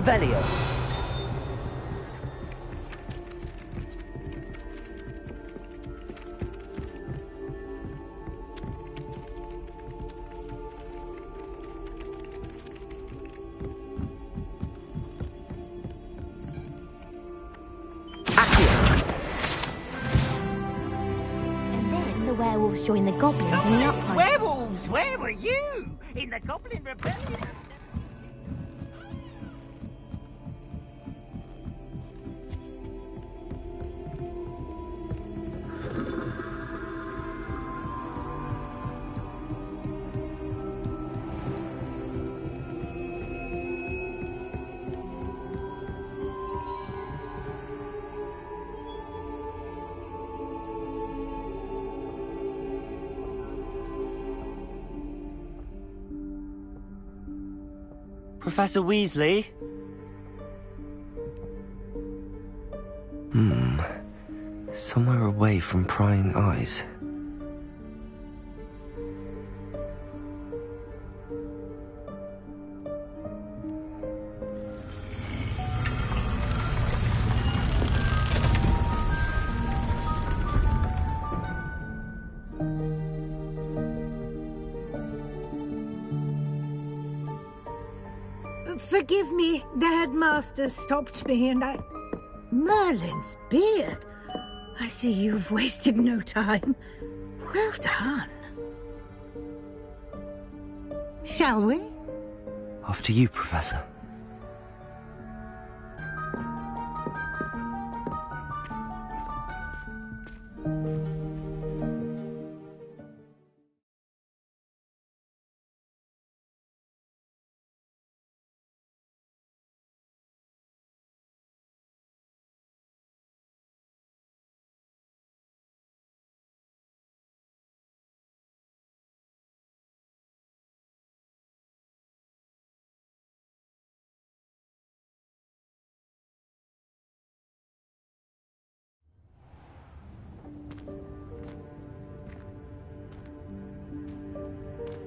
Revelio. Werewolves join the goblins in the uprising. Werewolves! Where were you? In the Goblin Rebellion? Professor Weasley? Somewhere away from prying eyes. Forgive me, the headmaster stopped me and I... Merlin's beard. I see you've wasted no time. Well done. Shall we? After you, Professor.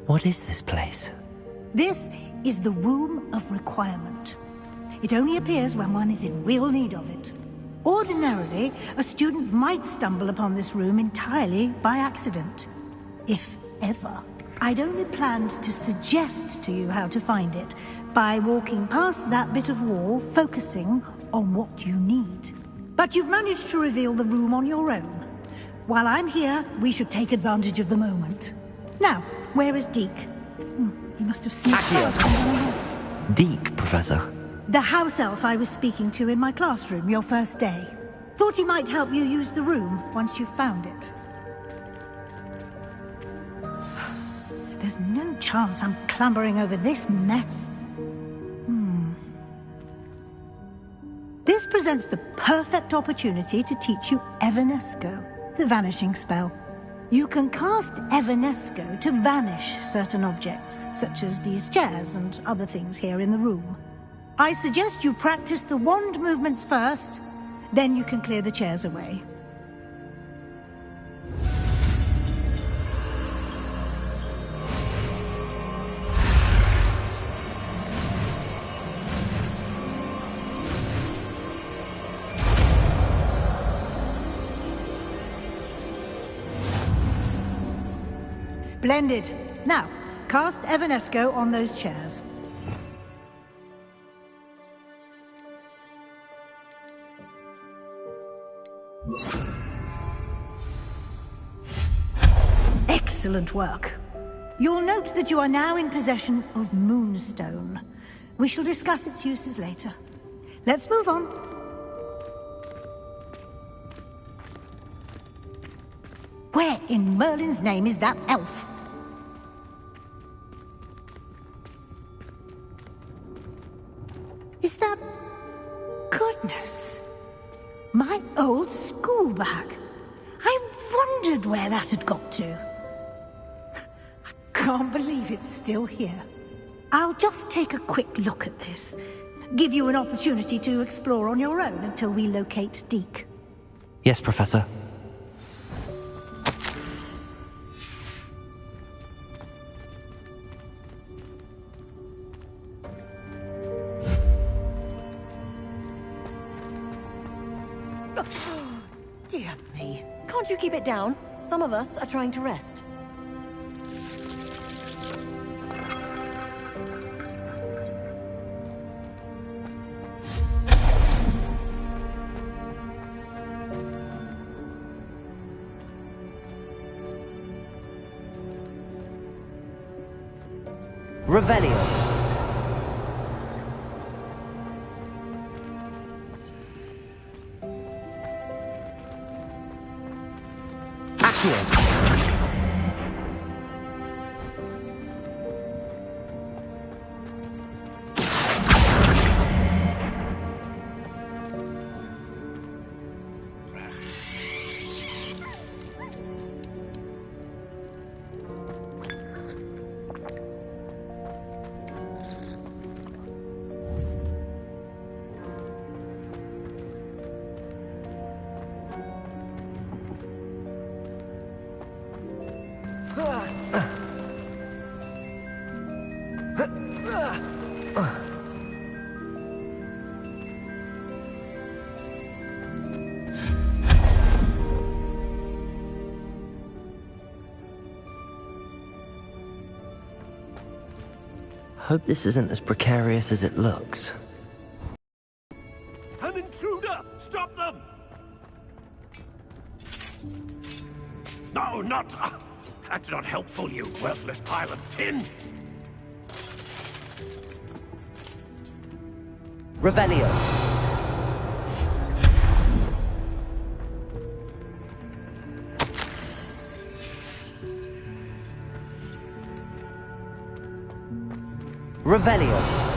What is this place? This is the Room of Requirement. It only appears when one is in real need of it. Ordinarily, a student might stumble upon this room entirely by accident. If ever. I'd only planned to suggest to you how to find it by walking past that bit of wall, focusing on what you need. But you've managed to reveal the room on your own. While I'm here, we should take advantage of the moment. Now, where is Deke? He must have sneaked out. Deke, Professor. The house elf I was speaking to in my classroom your first day. Thought he might help you use the room once you've found it. There's no chance I'm clambering over this mess. This presents the perfect opportunity to teach you Evanesco, the vanishing spell. You can cast Evanesco to vanish certain objects, such as these chairs and other things here in the room. I suggest you practice the wand movements first, then you can clear the chairs away. Splendid. Now, cast Evanesco on those chairs. Excellent work. You'll note that you are now in possession of Moonstone. We shall discuss its uses later. Let's move on. Where in Merlin's name is that elf? Is that... Goodness. My old school bag. I wondered where that had got to. I can't believe it's still here. I'll just take a quick look at this. Give you an opportunity to explore on your own until we locate Deke. Yes, Professor. Dear me. Can't you keep it down? Some of us are trying to rest. Revelio. Accio. Hope this isn't as precarious as it looks. An intruder! Stop them! No, not... That's not helpful, you worthless pile of tin! Revelio. Revelio.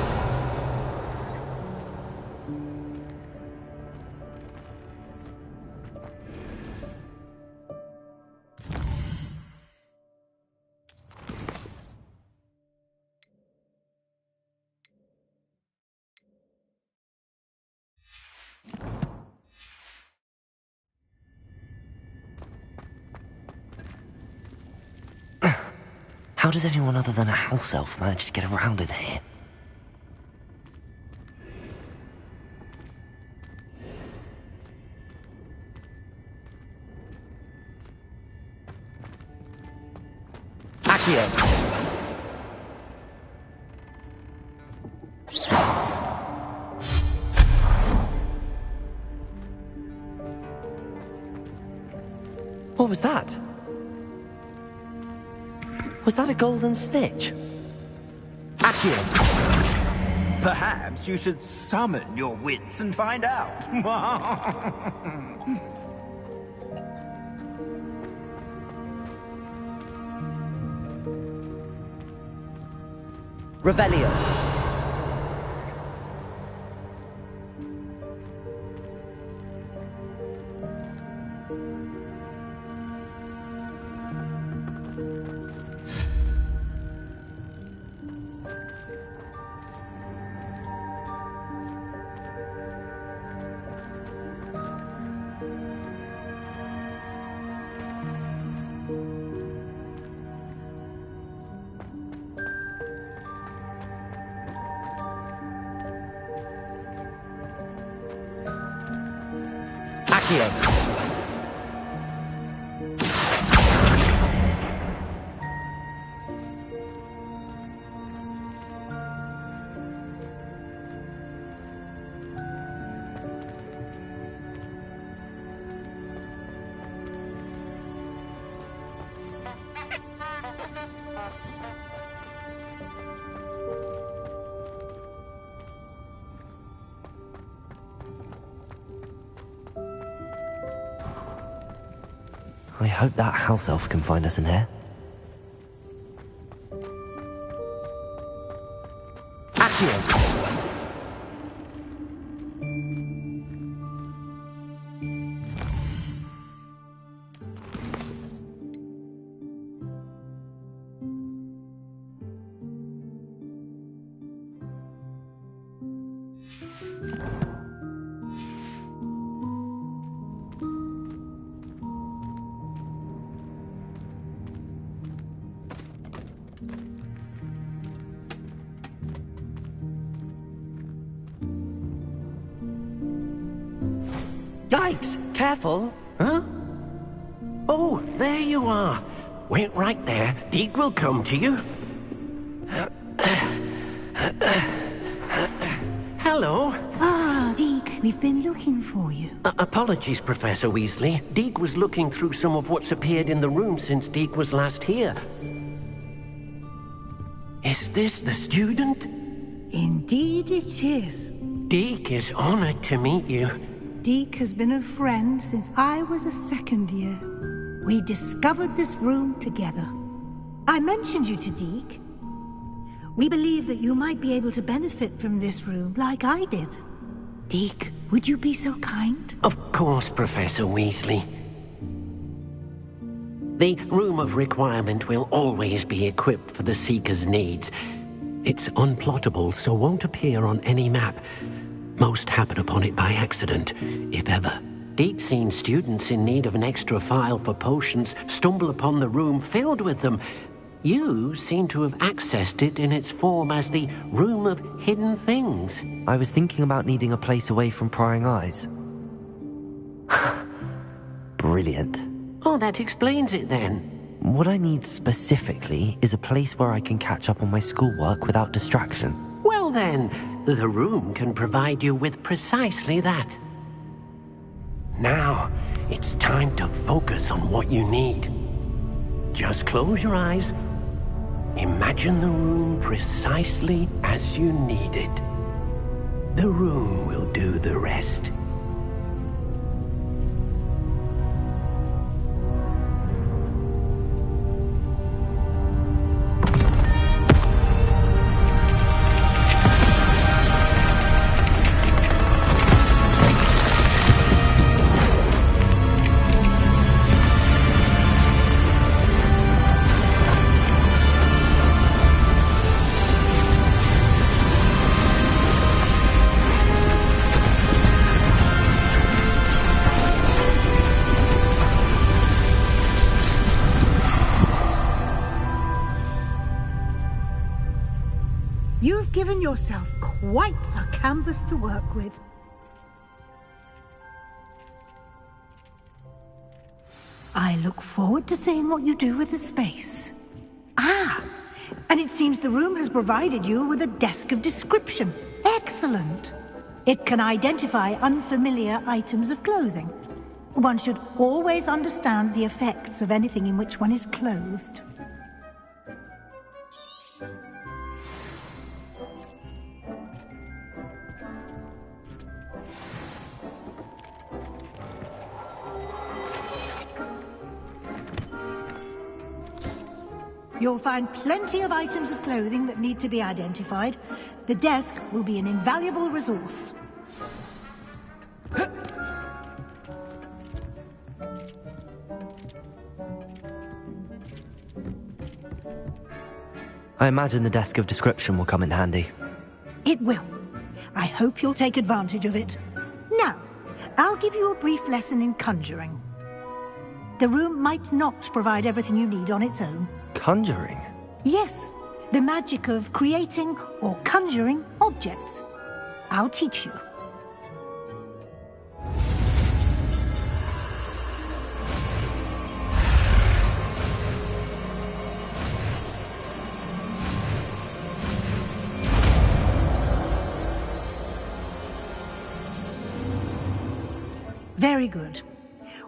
How does anyone other than a house elf manage to get around in here? Accio. What was that? Was that a golden snitch? Accio. Perhaps you should summon your wits and find out. Revelio. Accio. I hope that house elf can find us in here. Accio. Yikes! Careful! Huh? Oh, there you are. Wait right there. Deke will come to you. Hello. Ah, Deke, we've been looking for you. Apologies, Professor Weasley. Deke was looking through some of what's appeared in the room since Deke was last here. Is this the student? Indeed it is. Deke is honored to meet you. Deke has been a friend since I was a second year. We discovered this room together. I mentioned you to Deke. We believe that you might be able to benefit from this room like I did. Deke, would you be so kind? Of course, Professor Weasley. The Room of Requirement will always be equipped for the Seeker's needs. It's unplottable, so won't appear on any map. Most happen upon it by accident, if ever. Deke's seen students in need of an extra file for potions stumble upon the room filled with them. You seem to have accessed it in its form as the Room of Hidden Things. I was thinking about needing a place away from prying eyes. Brilliant. Oh, that explains it then. What I need specifically is a place where I can catch up on my schoolwork without distraction. Well then, the room can provide you with precisely that. Now, it's time to focus on what you need. Just close your eyes. Imagine the room precisely as you need it. The room will do the rest. You've given yourself quite a canvas to work with. I look forward to seeing what you do with the space. Ah, and it seems the room has provided you with a desk of description. Excellent. It can identify unfamiliar items of clothing. One should always understand the effects of anything in which one is clothed. You'll find plenty of items of clothing that need to be identified. The desk will be an invaluable resource. I imagine the desk of description will come in handy. It will. I hope you'll take advantage of it. Now, I'll give you a brief lesson in conjuring. The room might not provide everything you need on its own. Conjuring? Yes, the magic of creating or conjuring objects. I'll teach you. Very good.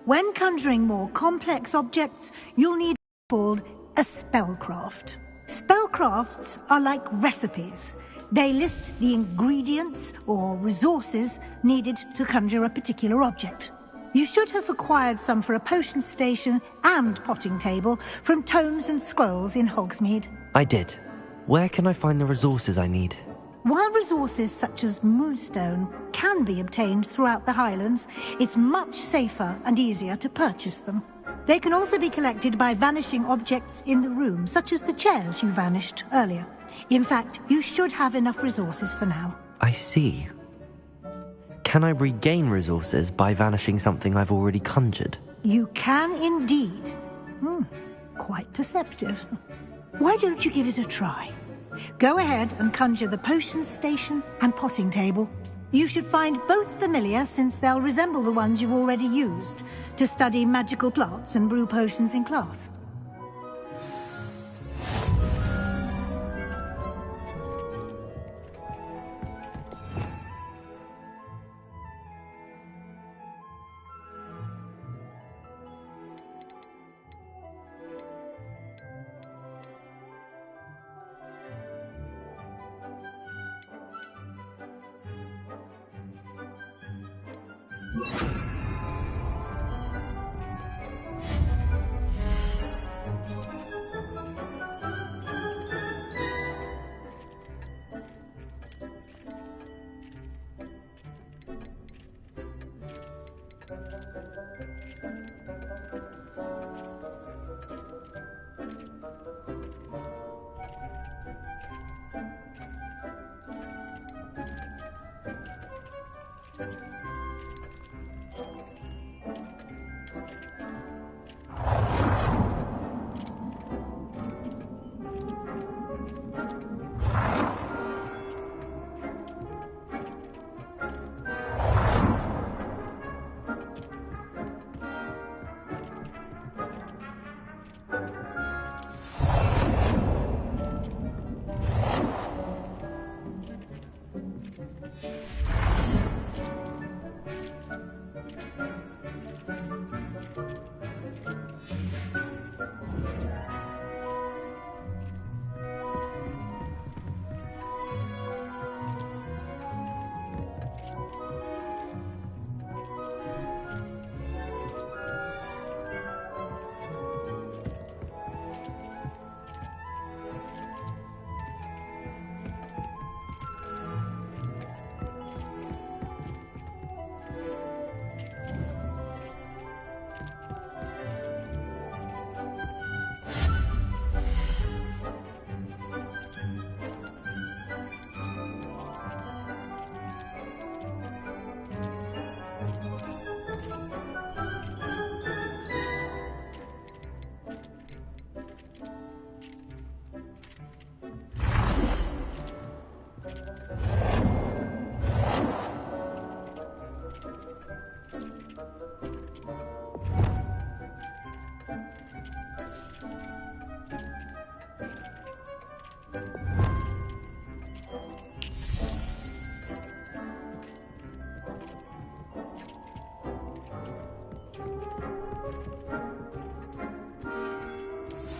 When conjuring more complex objects, you'll need what's called a spellcraft. Spellcrafts are like recipes. They list the ingredients or resources needed to conjure a particular object. You should have acquired some for a potion station and potting table from tomes and scrolls in Hogsmeade. I did. Where can I find the resources I need? While resources such as moonstone can be obtained throughout the Highlands, it's much safer and easier to purchase them. They can also be collected by vanishing objects in the room, such as the chairs you vanished earlier. In fact, you should have enough resources for now. I see. Can I regain resources by vanishing something I've already conjured? You can indeed. Quite perceptive. Why don't you give it a try? Go ahead and conjure the potion station and potting table. You should find both familiar, since they'll resemble the ones you've already used to study magical plots and brew potions in class.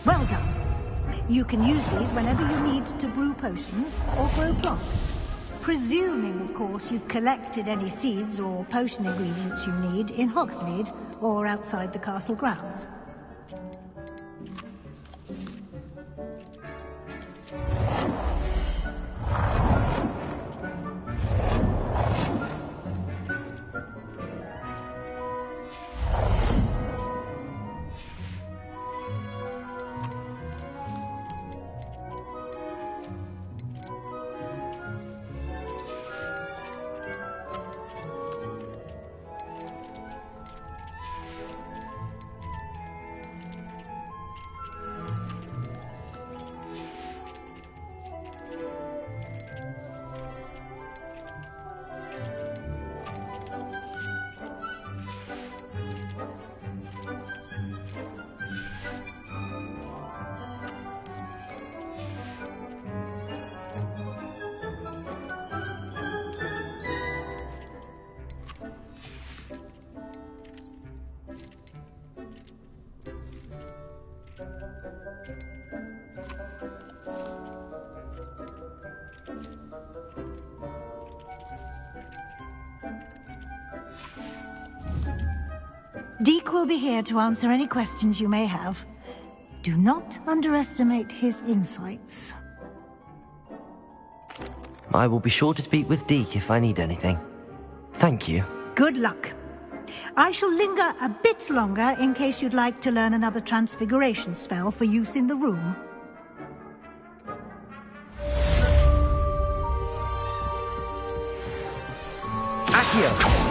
Well done. You can use these whenever you need to brew potions or grow plants. Presuming, of course, you've collected any seeds or potion ingredients you need in Hogsmeade or outside the castle grounds. Deke will be here to answer any questions you may have. Do not underestimate his insights. I will be sure to speak with Deke if I need anything. Thank you. Good luck. I shall linger a bit longer in case you'd like to learn another transfiguration spell for use in the room. Accio!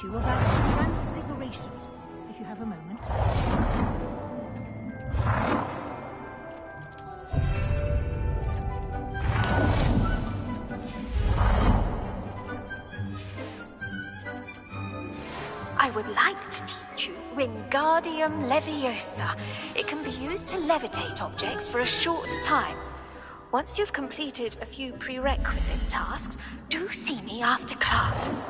you about transfiguration, if you have a moment. I would like to teach you Wingardium Leviosa. It can be used to levitate objects for a short time. Once you've completed a few prerequisite tasks, do see me after class.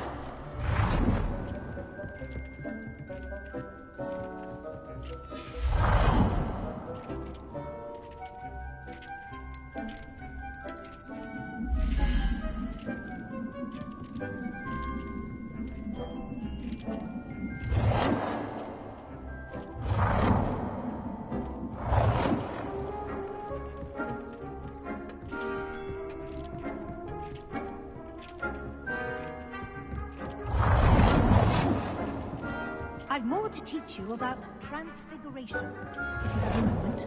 I've more to teach you about transfiguration, if you have a moment.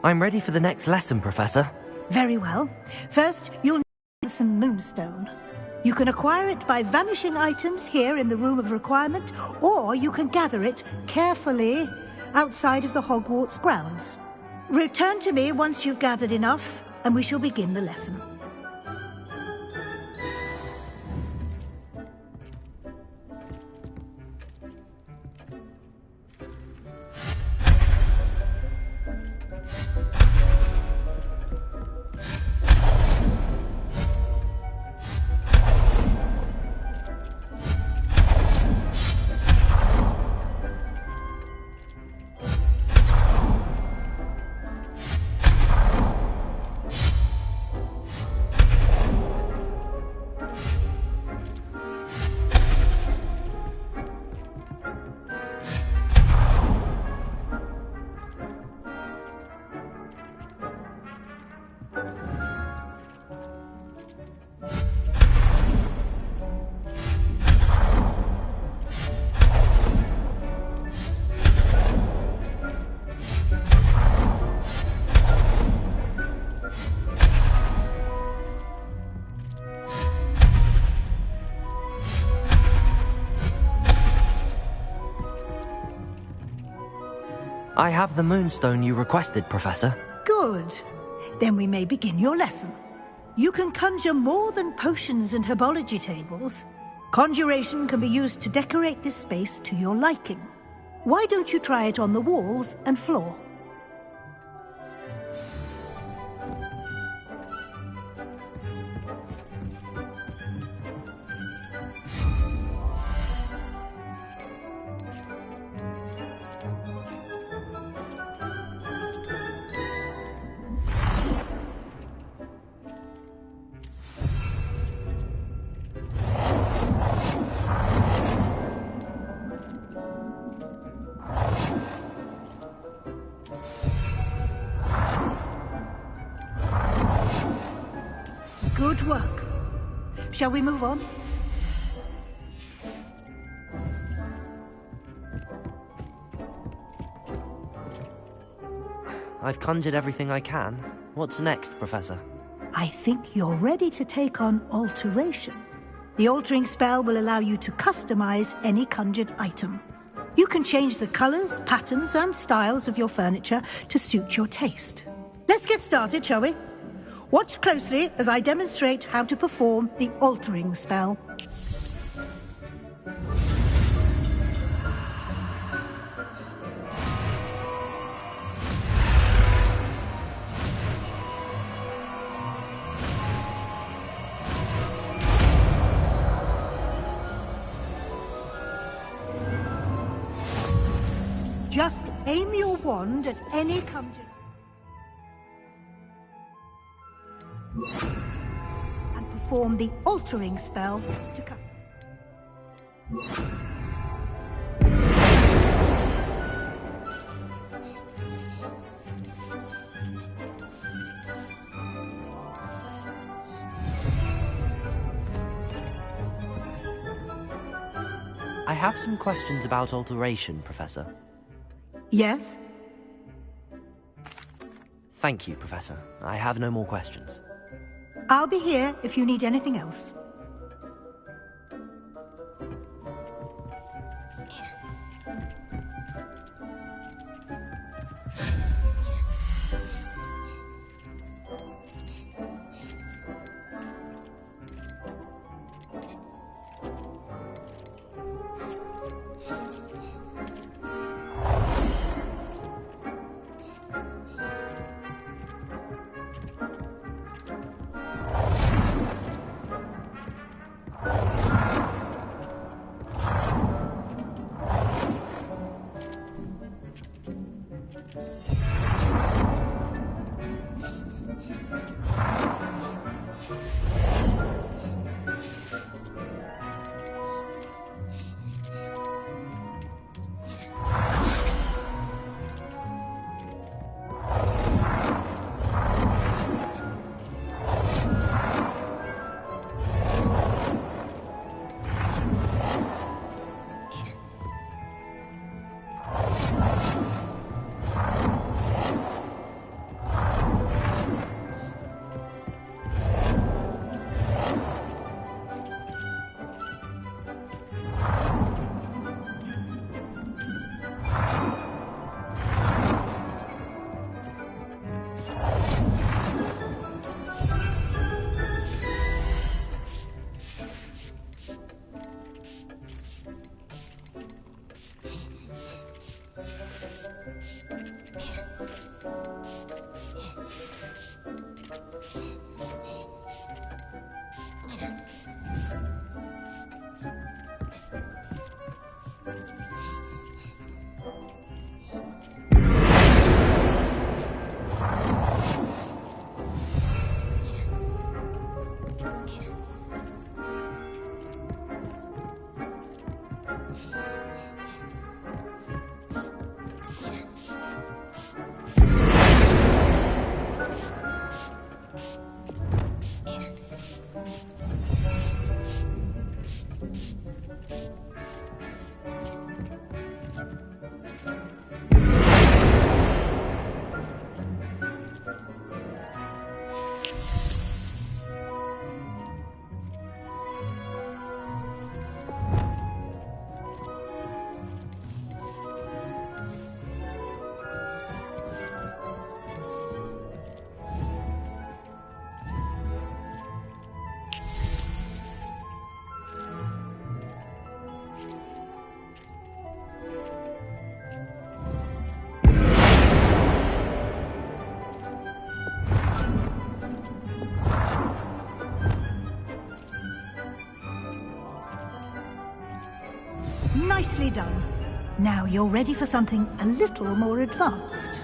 I'm ready for the next lesson, Professor. Very well. First, you'll need some moonstone. You can acquire it by vanishing items here in the Room of Requirement, or you can gather it carefully outside of the Hogwarts grounds. Return to me once you've gathered enough, and we shall begin the lesson. I have the moonstone you requested, Professor. Good. Then we may begin your lesson. You can conjure more than potions and herbology tables. Conjuration can be used to decorate this space to your liking. Why don't you try it on the walls and floor? Good work. Shall we move on? I've conjured everything I can. What's next, Professor? I think you're ready to take on alteration. The altering spell will allow you to customize any conjured item. You can change the colors, patterns, and styles of your furniture to suit your taste. Let's get started, shall we? Watch closely as I demonstrate how to perform the altering spell. Just aim your wand at any conjured and perform the altering spell to custom. I have some questions about alteration, Professor. Yes? Thank you, Professor. I have no more questions. I'll be here if you need anything else. Nicely done. Now you're ready for something a little more advanced.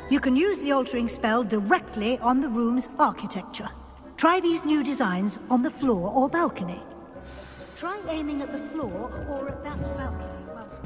You can use the altering spell directly on the room's architecture. Try these new designs on the floor or balcony. Try aiming at the floor or at that balcony whilst...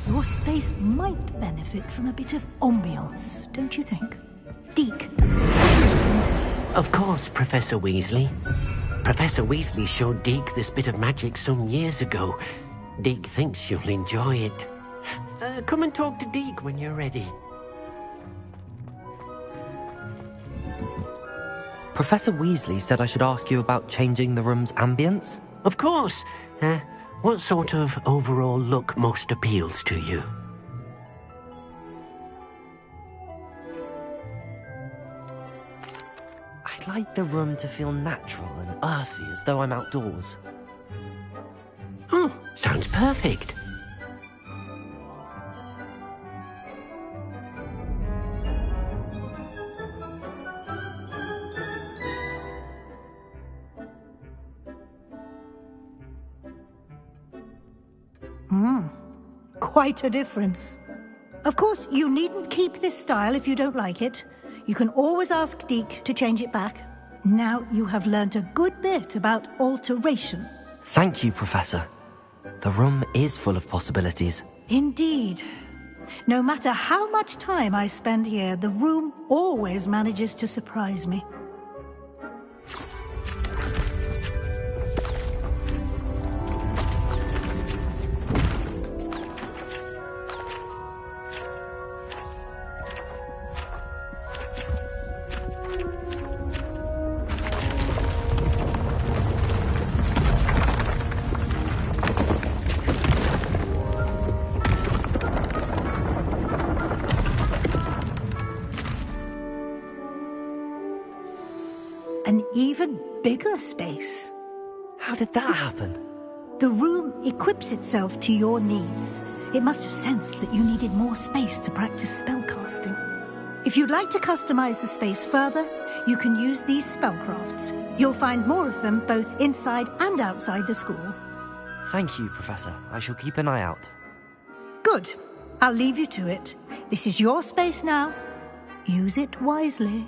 Your space might benefit from a bit of ambiance, don't you think? Deke. Of course, Professor Weasley. Professor Weasley showed Deke this bit of magic some years ago. Deke thinks you'll enjoy it. Come and talk to Deke when you're ready. Professor Weasley said I should ask you about changing the room's ambience? Of course. What sort of overall look most appeals to you? I'd like the room to feel natural and earthy, as though I'm outdoors. Oh, sounds perfect. Quite a difference. Of course, you needn't keep this style if you don't like it. You can always ask Deke to change it back. Now you have learnt a good bit about alteration. Thank you, Professor. The room is full of possibilities. Indeed. No matter how much time I spend here, the room always manages to surprise me. An even bigger space. How did that happen? The room equips itself to your needs. It must have sensed that you needed more space to practice spellcasting. If you'd like to customize the space further, you can use these spellcrafts. You'll find more of them both inside and outside the school. Thank you, Professor. I shall keep an eye out. Good. I'll leave you to it. This is your space now. Use it wisely.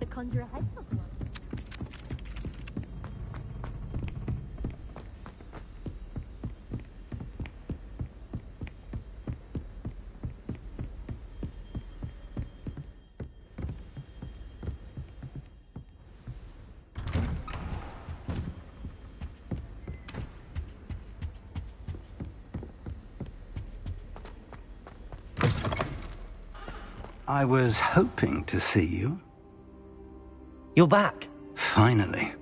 To conjure a head of one. I was hoping to see you. You're back. Finally.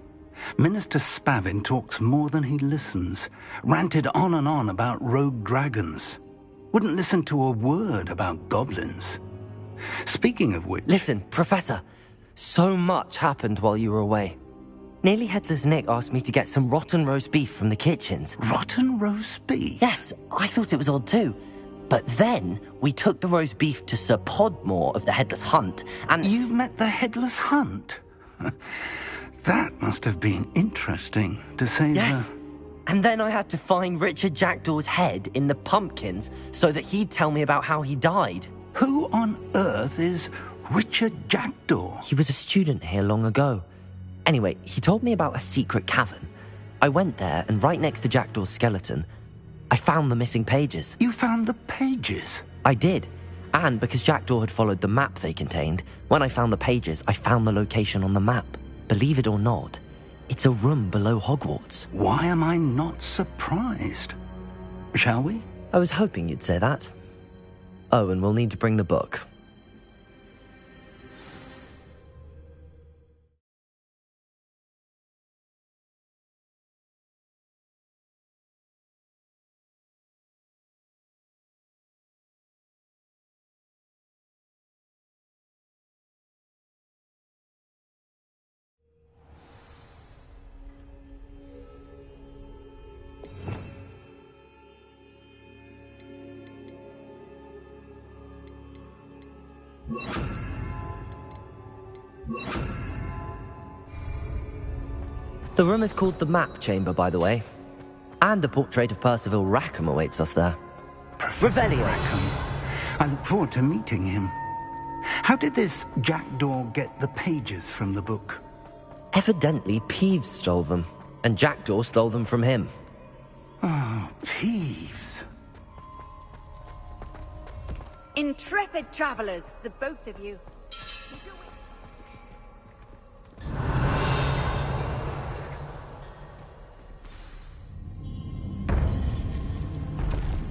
Minister Spavin talks more than he listens. Ranted on and on about rogue dragons. Wouldn't listen to a word about goblins. Speaking of which... Listen, Professor. So much happened while you were away. Nearly Headless Nick asked me to get some rotten roast beef from the kitchens. Rotten roast beef? Yes, I thought it was odd too. But then we took the roast beef to Sir Podmore of the Headless Hunt, and... You met the Headless Hunt? That must have been interesting, to say Yes. the... And then I had to find Richard Jackdaw's head in the pumpkins so that he'd tell me about how he died. Who on earth is Richard Jackdaw? He was a student here long ago. Anyway, he told me about a secret cavern. I went there, and right next to Jackdaw's skeleton, I found the missing pages. You found the pages? I did. And because Jackdaw had followed the map they contained, when I found the pages, I found the location on the map. Believe it or not, it's a room below Hogwarts. Why am I not surprised? Shall we? I was hoping you'd say that. Oh, and we'll need to bring the book. The room is called the Map Chamber, by the way. And a portrait of Percival Rackham awaits us there. Professor Revelio. Rackham. I look forward to meeting him. How did this Jackdaw get the pages from the book? Evidently, Peeves stole them, and Jackdaw stole them from him. Oh, Peeves. Intrepid travelers, the both of you.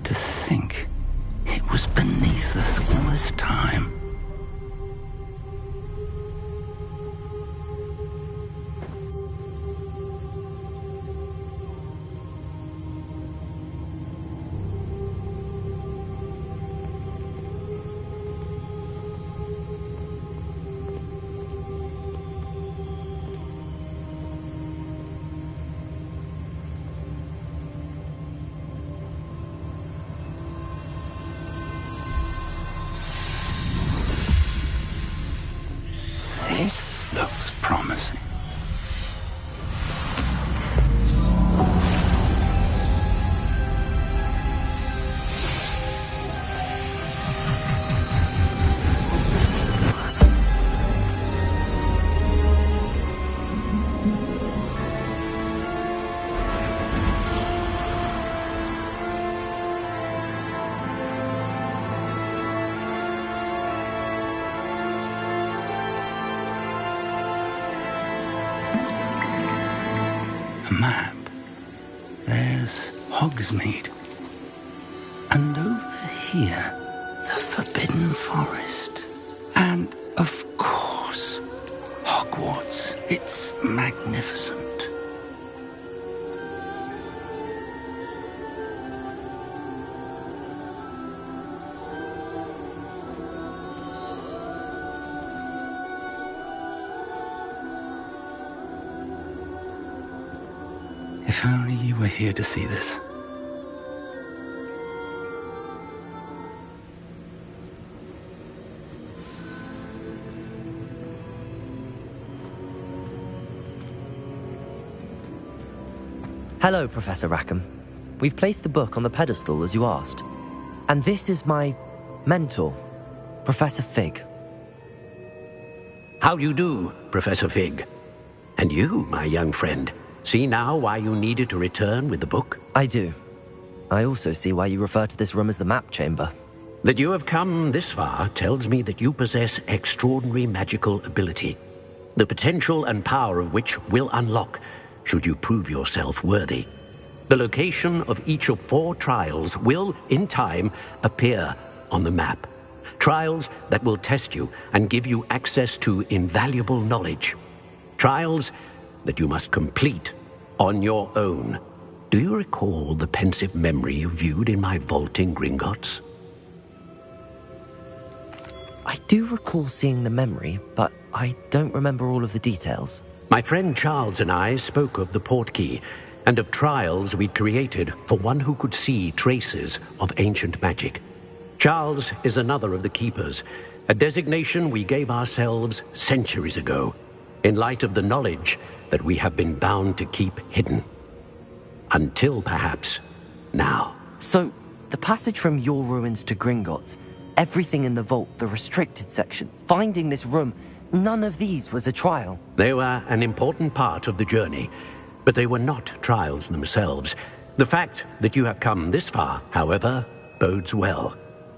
To think it was beneath us all this time. This looks promising. Map. There's Hogsmeade. And over here, the Forbidden Forest. And, of course, Hogwarts. It's magnificent. If only you were here to see this. Hello, Professor Rackham. We've placed the book on the pedestal as you asked. And this is my mentor, Professor Fig. How do you do, Professor Fig? And you, my young friend, see now why you needed to return with the book? I do. I also see why you refer to this room as the map chamber. That you have come this far tells me that you possess extraordinary magical ability, the potential and power of which will unlock should you prove yourself worthy. The location of each of 4 trials will, in time, appear on the map. Trials that will test you and give you access to invaluable knowledge. Trials that you must complete on your own. Do you recall the pensive memory you viewed in my vault in Gringotts? I do recall seeing the memory, but I don't remember all of the details. My friend Charles and I spoke of the portkey and of trials we'd created for one who could see traces of ancient magic. Charles is another of the keepers, a designation we gave ourselves centuries ago, in light of the knowledge that we have been bound to keep hidden. Until perhaps now. So, the passage from your ruins to Gringotts, everything in the vault, the restricted section, finding this room, none of these was a trial. They were an important part of the journey, but they were not trials themselves. The fact that you have come this far, however, bodes well.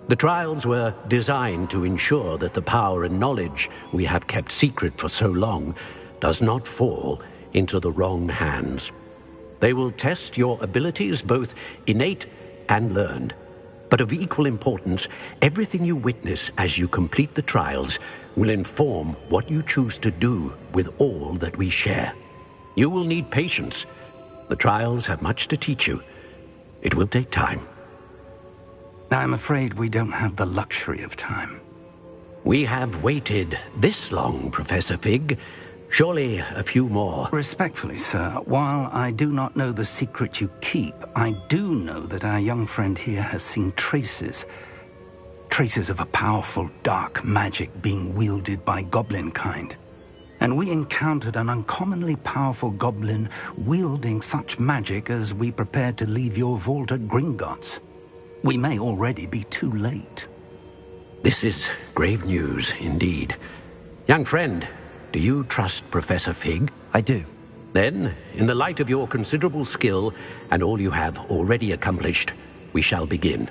The trials were designed to ensure that the power and knowledge we have kept secret for so long does not fall into the wrong hands. They will test your abilities, both innate and learned. But of equal importance, everything you witness as you complete the trials will inform what you choose to do with all that we share. You will need patience. The trials have much to teach you. It will take time. I'm afraid we don't have the luxury of time. We have waited this long, Professor Fig. Surely a few more. Respectfully, sir, while I do not know the secret you keep, I do know that our young friend here has seen traces of a powerful dark magic being wielded by goblin kind. And we encountered an uncommonly powerful goblin wielding such magic as we prepared to leave your vault at Gringotts. We may already be too late. This is grave news indeed. Young friend, do you trust Professor Fig? I do. Then, in the light of your considerable skill and all you have already accomplished, we shall begin.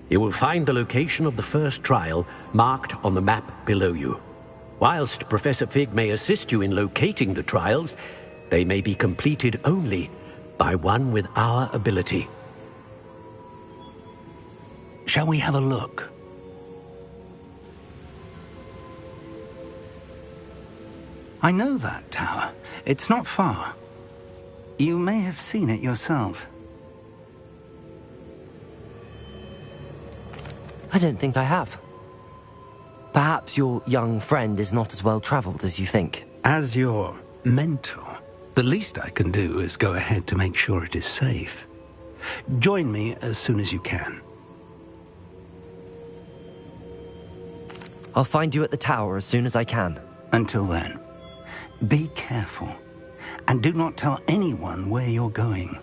You will find the location of the first trial marked on the map below you. Whilst Professor Fig may assist you in locating the trials, they may be completed only by one with our ability. Shall we have a look? I know that tower. It's not far. You may have seen it yourself. I don't think I have. Perhaps your young friend is not as well traveled as you think. As your mentor, the least I can do is go ahead to make sure it is safe. Join me as soon as you can. I'll find you at the tower as soon as I can. Until then, be careful, and do not tell anyone where you're going.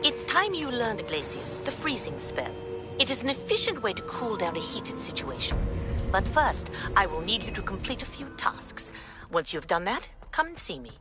It's time you learned, Glacius, the freezing spell. It is an efficient way to cool down a heated situation. But first, I will need you to complete a few tasks. Once you have done that, come and see me.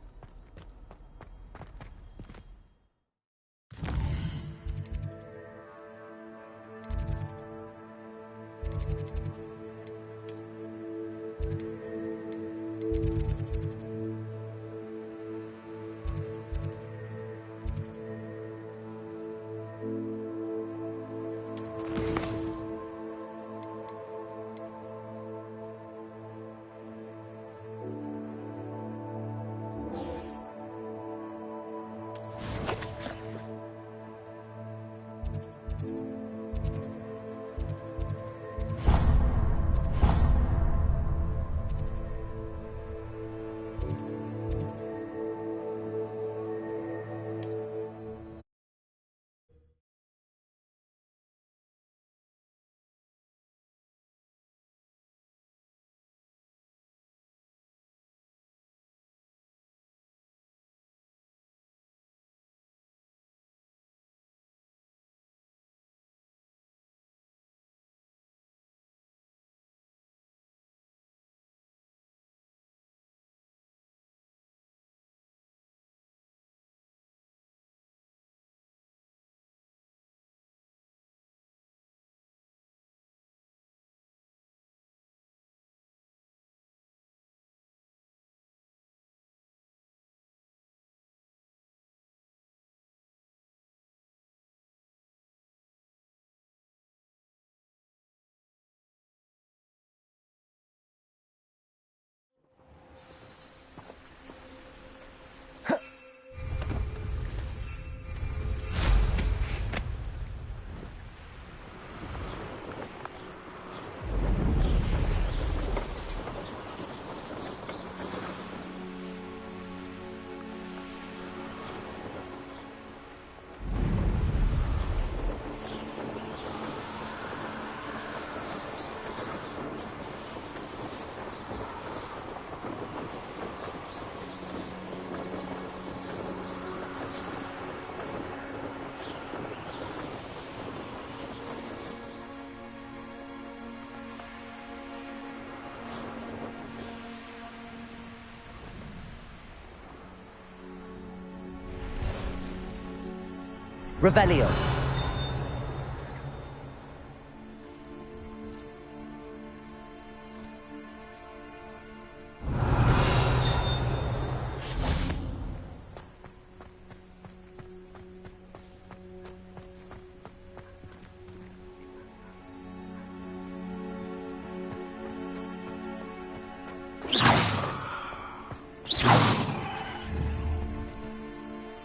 Revelio.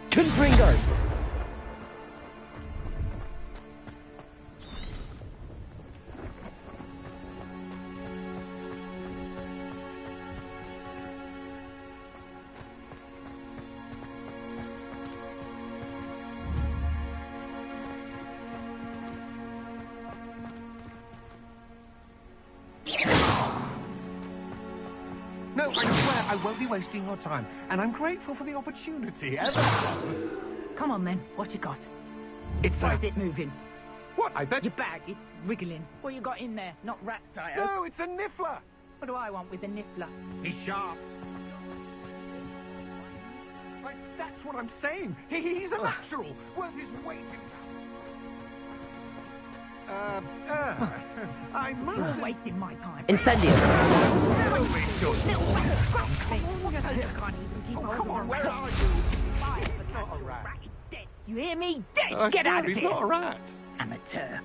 Confringos. No, I swear I won't be wasting your time, and I'm grateful for the opportunity. Ever so. Come on then, what you got? It's Why is it moving? What, I bet? Your bag, it's wriggling. What you got in there? Not rat sire. No, it's a niffler. What do I want with a niffler? He's sharp. Right, that's what I'm saying. He's a natural. Worth his weight in I must... You're wasting my time. Incendio. No, Rachel. I can't even keep hold Come of on, a where rat. are you? Fire for that. You hear me? Dead! I Get swear out of he's here! not a rat. Amateur.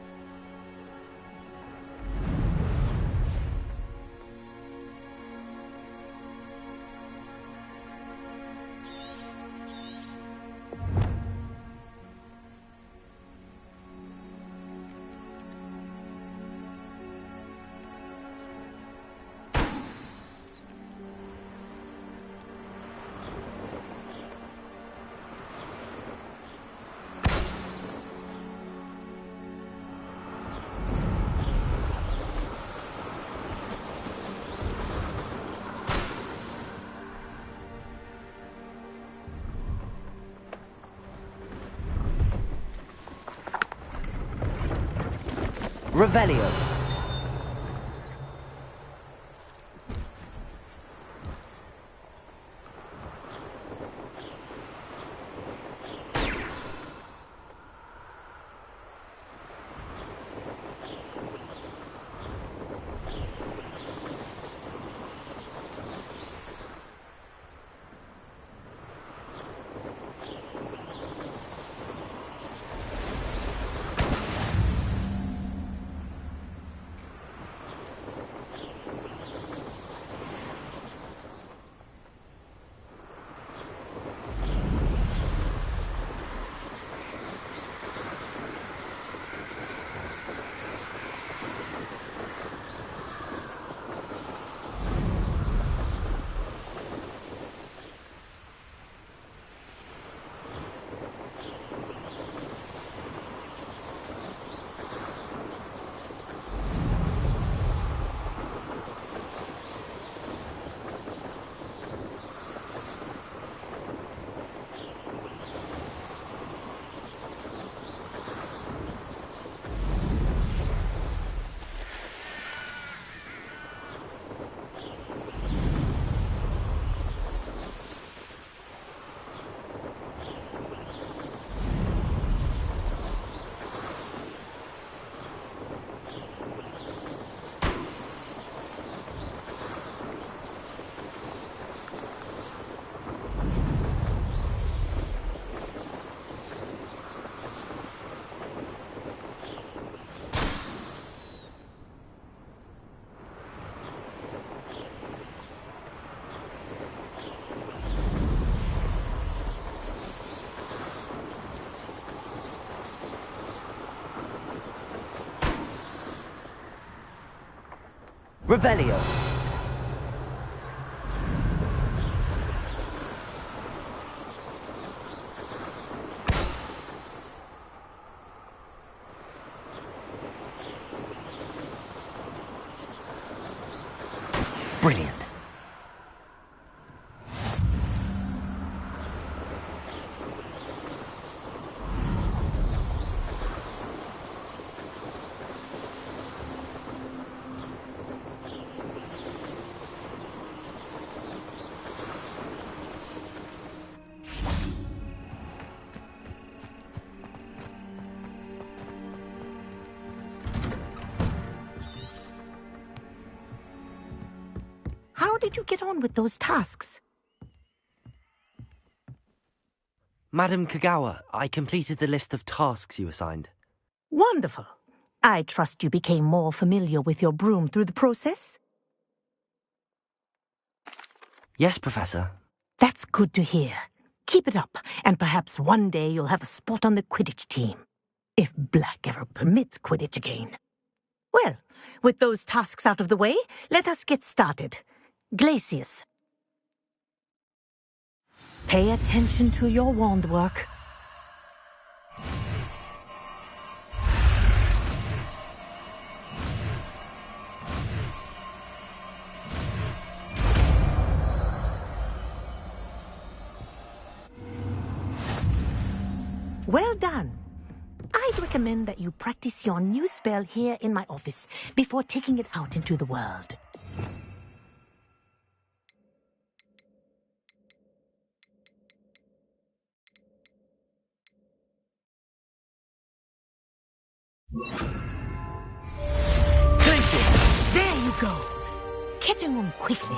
Revelio. Revelio. Brilliant. How did you get on with those tasks? Madam Kagawa, I completed the list of tasks you assigned. Wonderful. I trust you became more familiar with your broom through the process? Yes, Professor. That's good to hear. Keep it up, and perhaps one day you'll have a spot on the Quidditch team. If Black ever permits Quidditch again. Well, with those tasks out of the way, let us get started. Glacius. Pay attention to your wand work. Well done. I'd recommend that you practice your new spell here in my office before taking it out into the world. Glacius! There you go. Catching them quickly.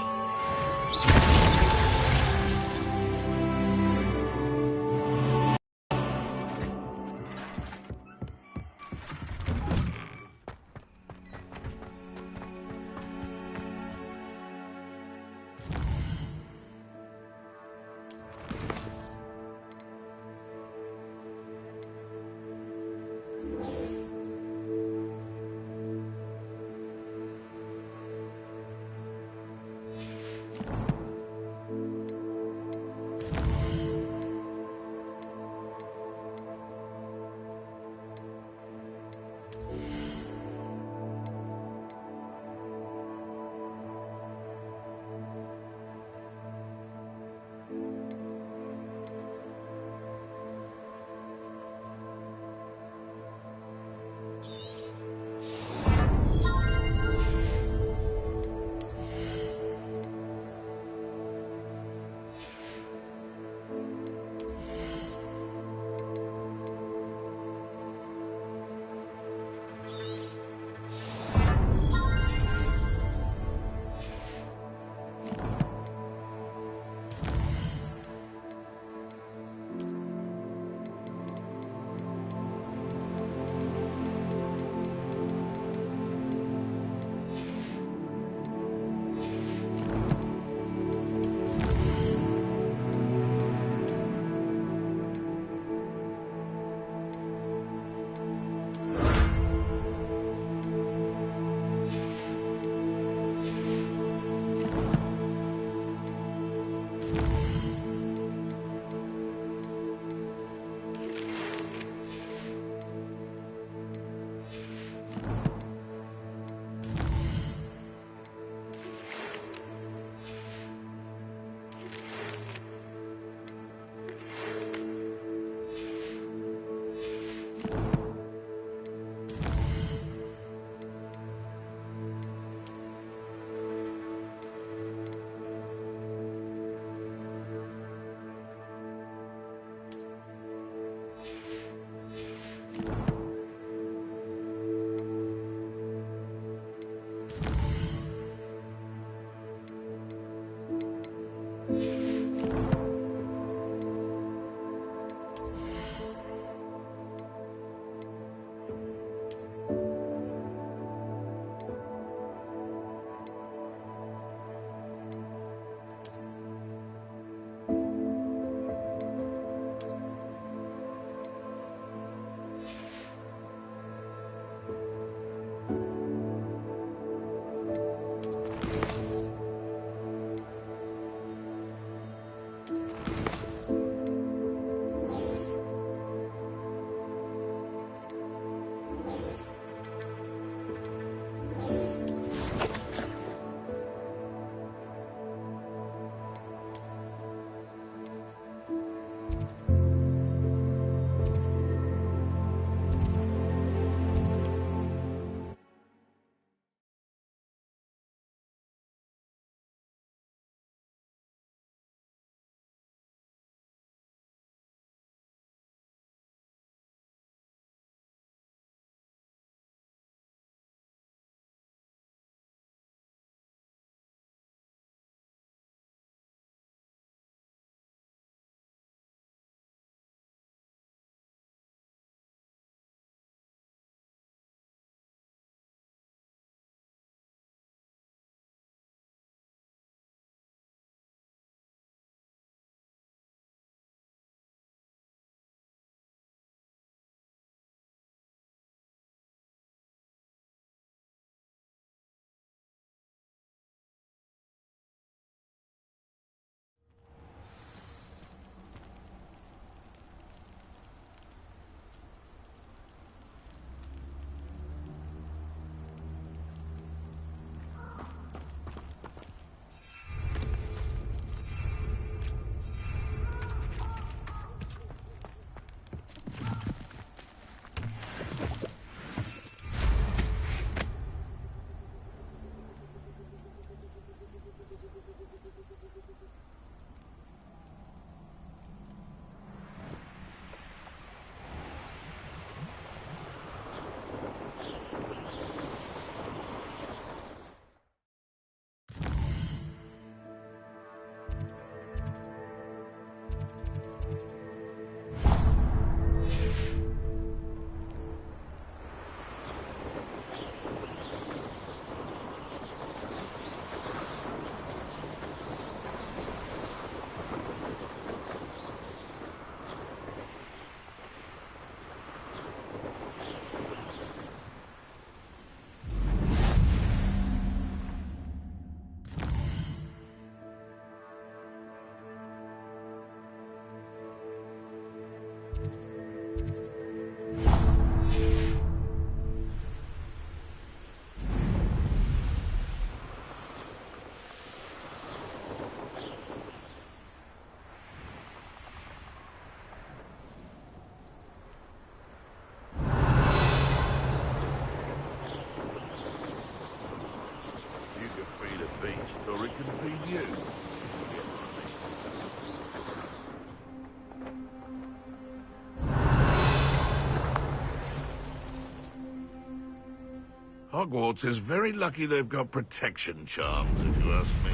Hogwarts is very lucky they've got protection charms, if you ask me.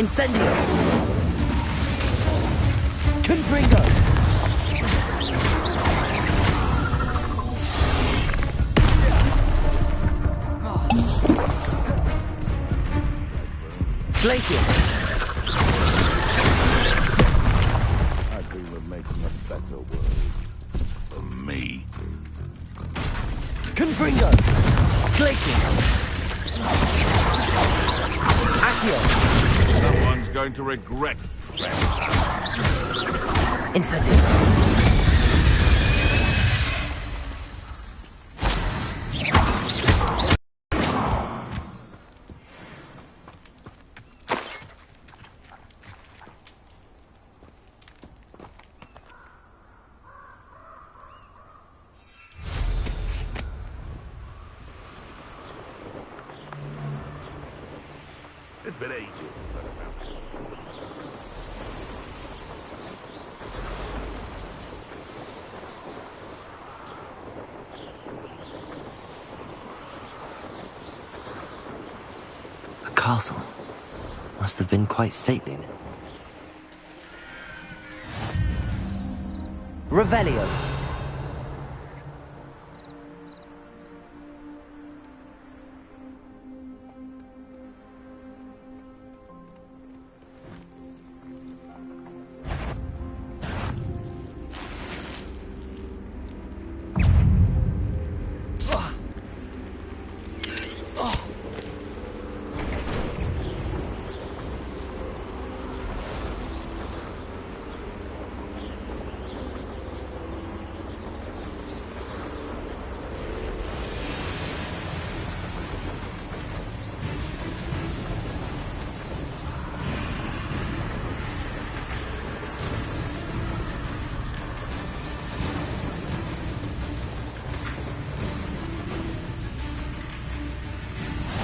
Incendio! Confringo! Glacius! I dream of making a better world. For me. Confringo! Glacius! Accio! Someone's going to regret Incendio! It's been ages. A castle. Must have been quite stately. Revelio.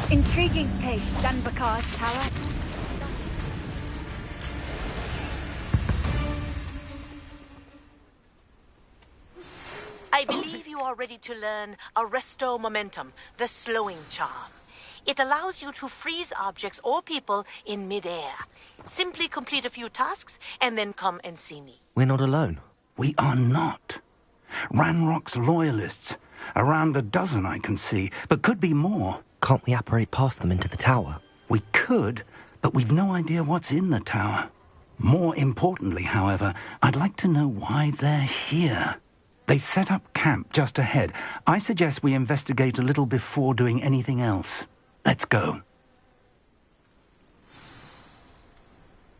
Intriguing place, Danbakar's tower. I believe you are ready to learn Arresto Momentum, the slowing charm. It allows you to freeze objects or people in midair. Simply complete a few tasks and then come and see me. We're not alone. We are not. Ranrock's loyalists. Around a dozen I can see, but could be more. Can't we apparate past them into the tower? We could, but we've no idea what's in the tower. More importantly, however, I'd like to know why they're here. They've set up camp just ahead. I suggest we investigate a little before doing anything else. Let's go.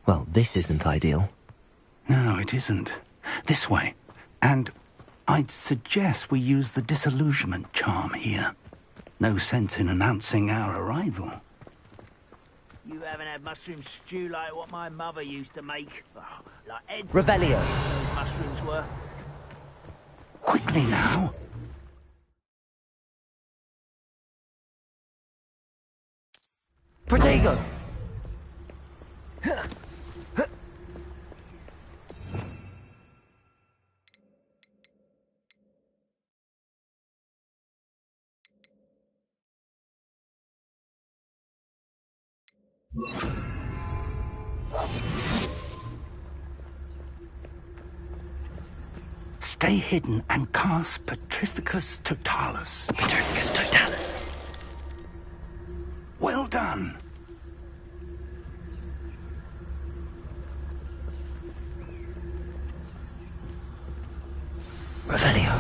Well, this isn't ideal. No, it isn't. This way. And I'd suggest we use the disillusionment charm here. No sense in announcing our arrival. You haven't had mushroom stew like what my mother used to make. Oh, like Ed's Revelio. those mushrooms were. Quickly now. Protego! Stay hidden and cast Petrificus Totalis. Petrificus Totalis. Well done. Revelio.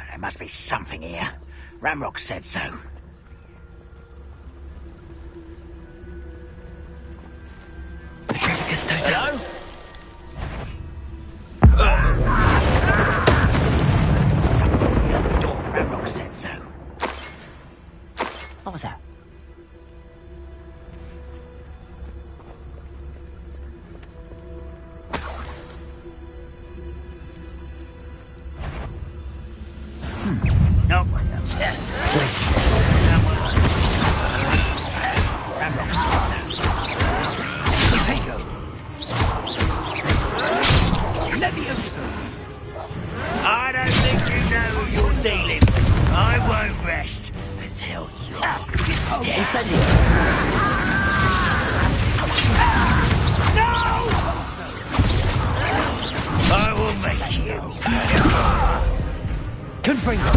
There must be something here. Ramrock said so. Petrificus Totalis. Ramrock said so. What was that? No. I don't think you know who you're dealing with. I won't rest until you're dead. Incendio. No! I will make you. Confringo.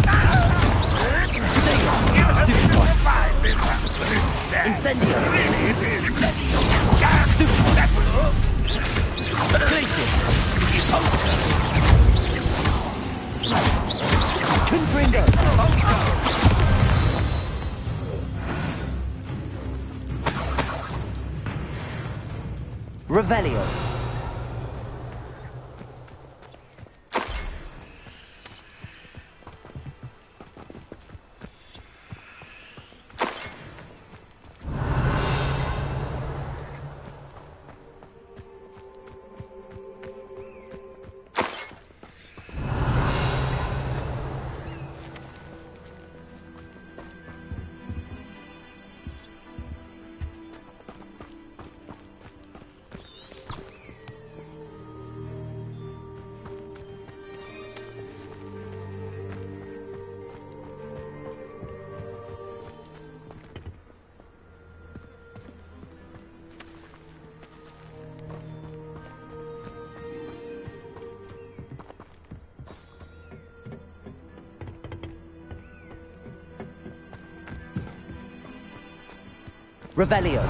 Incendio. Glacius. Confringo. Revelio. Revelio.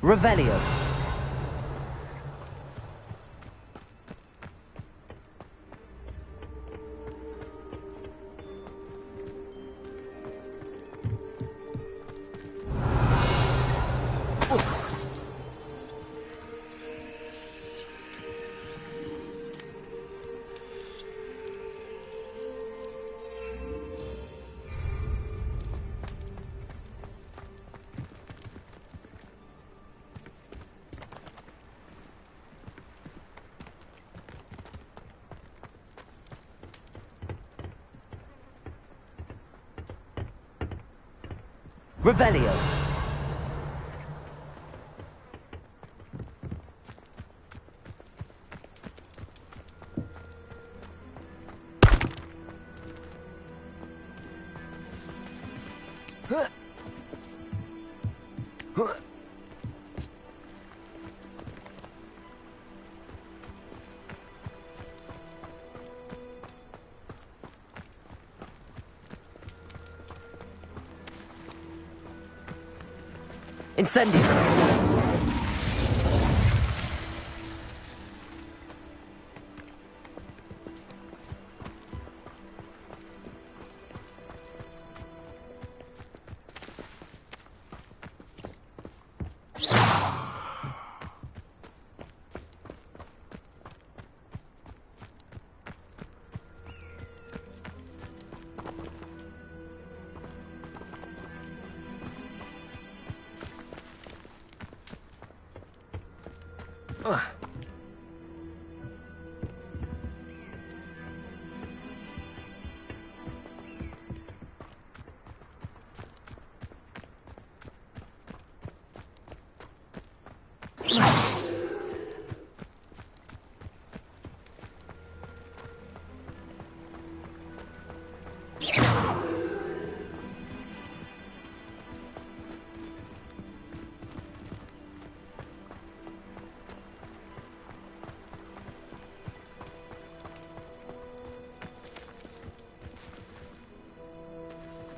Revelio. Revelio. Incendio.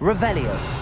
Revelio.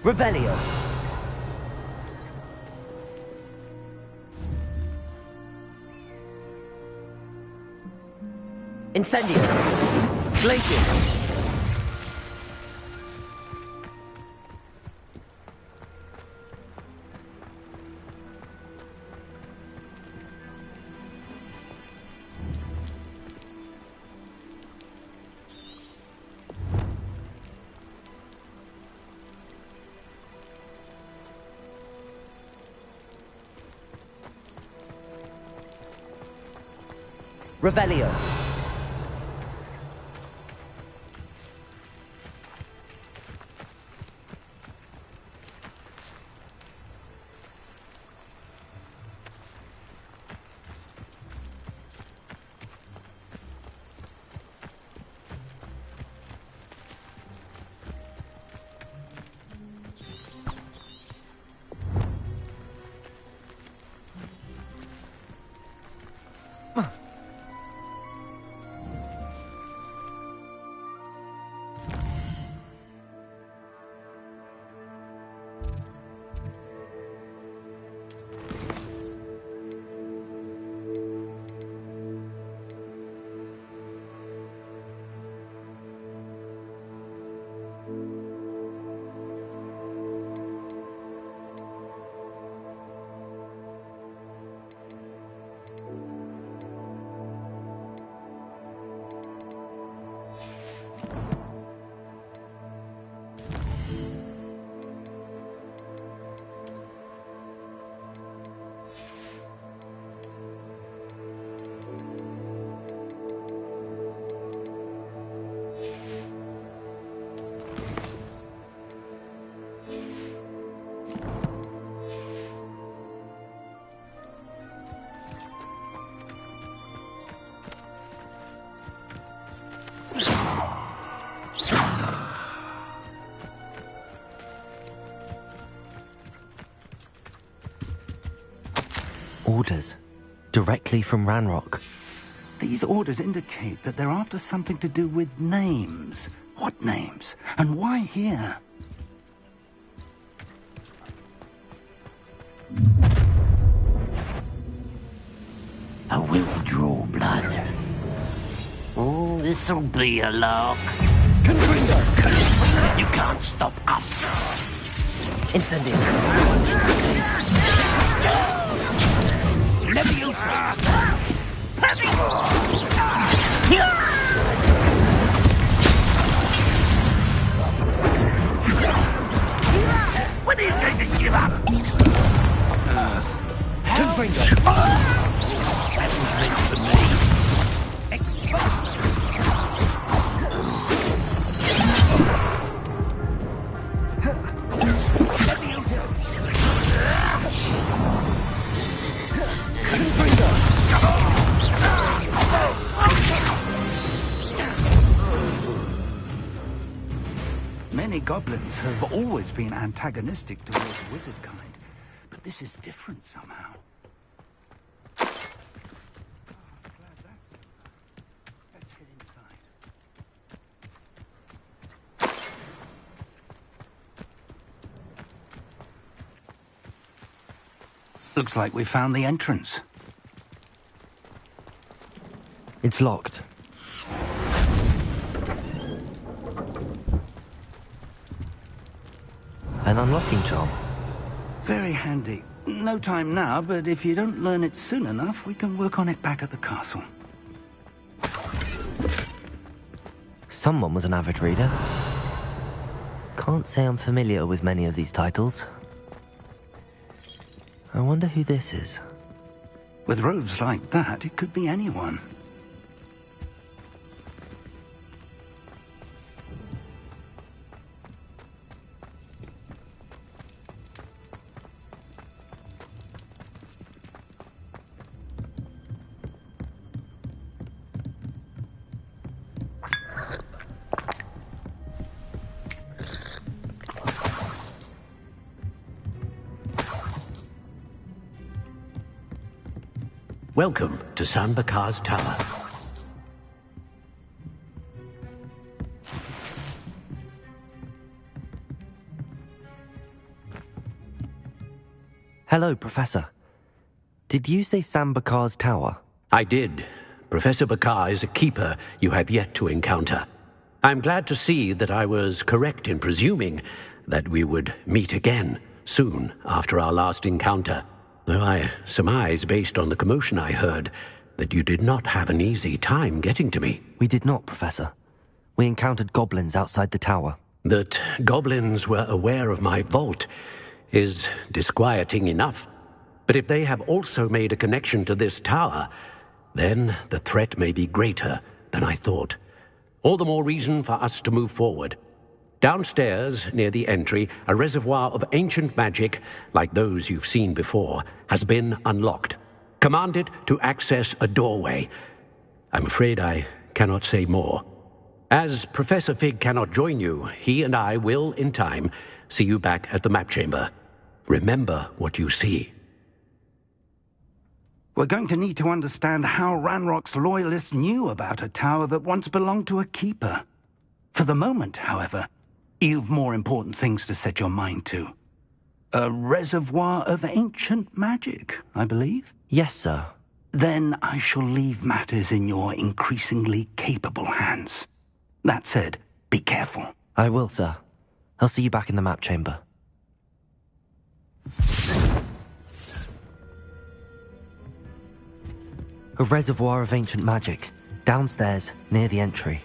Revelio. Incendio. Glacius. Revelio. Orders. Directly from Ranrock. These orders indicate that they're after something to do with names. What names? And why here? I will draw blood. Oh, this'll be a lark. You can't stop us. Incendio. Leviosa! When are you going to give up? Confringo. That was meant for me. Many goblins have always been antagonistic towards wizard kind, but this is different somehow. Let's head inside. Looks like we found the entrance. It's locked. An unlocking charm. Very handy. No time now, but if you don't learn it soon enough, we can work on it back at the castle. Someone was an avid reader. Can't say I'm familiar with many of these titles. I wonder who this is. With robes like that, it could be anyone. Welcome to San Bakar's Tower. Hello, Professor. Did you say Sam Bakar's tower? I did. Professor Bakar is a keeper you have yet to encounter. I'm glad to see that I was correct in presuming that we would meet again soon after our last encounter. Though I surmise, based on the commotion I heard, that you did not have an easy time getting to me. We did not, Professor. We encountered goblins outside the tower. That goblins were aware of my vault is disquieting enough. But if they have also made a connection to this tower, then the threat may be greater than I thought. All the more reason for us to move forward. Downstairs, near the entry, a reservoir of ancient magic, like those you've seen before, has been unlocked. Command it to access a doorway. I'm afraid I cannot say more. As Professor Fig cannot join you, he and I will, in time, see you back at the map chamber. Remember what you see. We're going to need to understand how Ranrock's loyalists knew about a tower that once belonged to a keeper. For the moment, however, you've more important things to set your mind to. A reservoir of ancient magic, I believe? Yes, sir. Then I shall leave matters in your increasingly capable hands. That said, be careful. I will, sir. I'll see you back in the map chamber. A reservoir of ancient magic, downstairs, near the entry.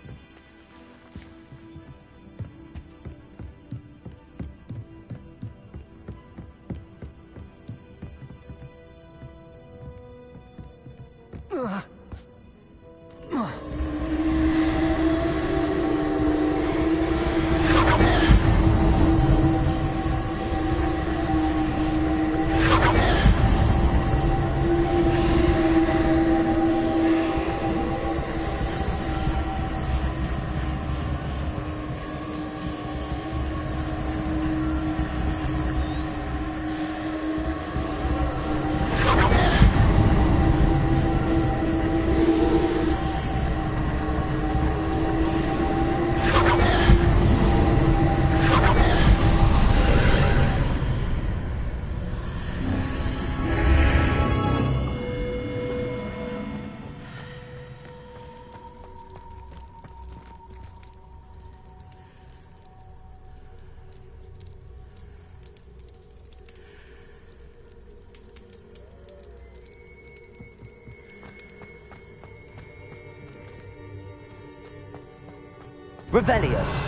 Revelio.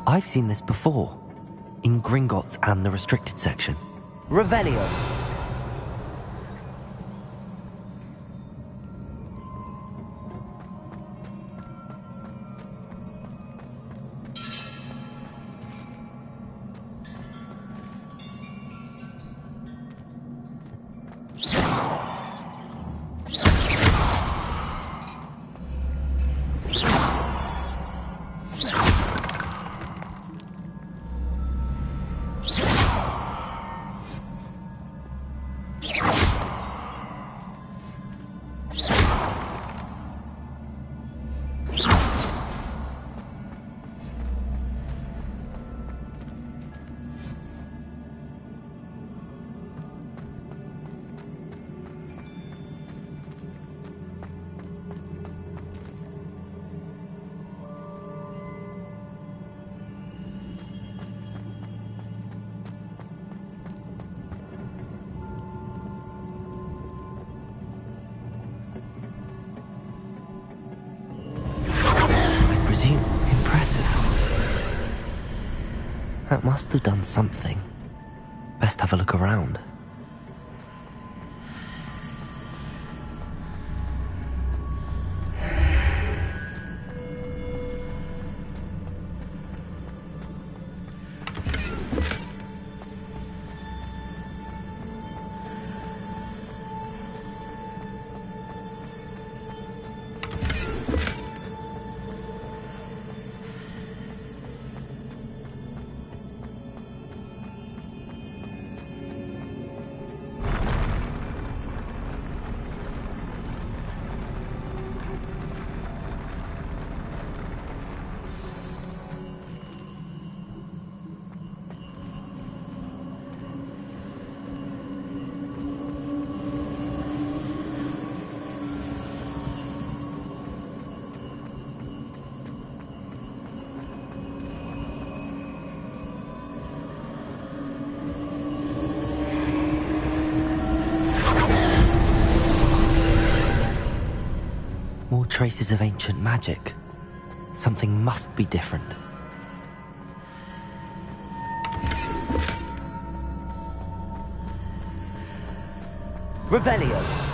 I've seen this before, in Gringotts and the restricted section. Revelio. That must have done something. Best have a look around. More traces of ancient magic. Something must be different. Revelio.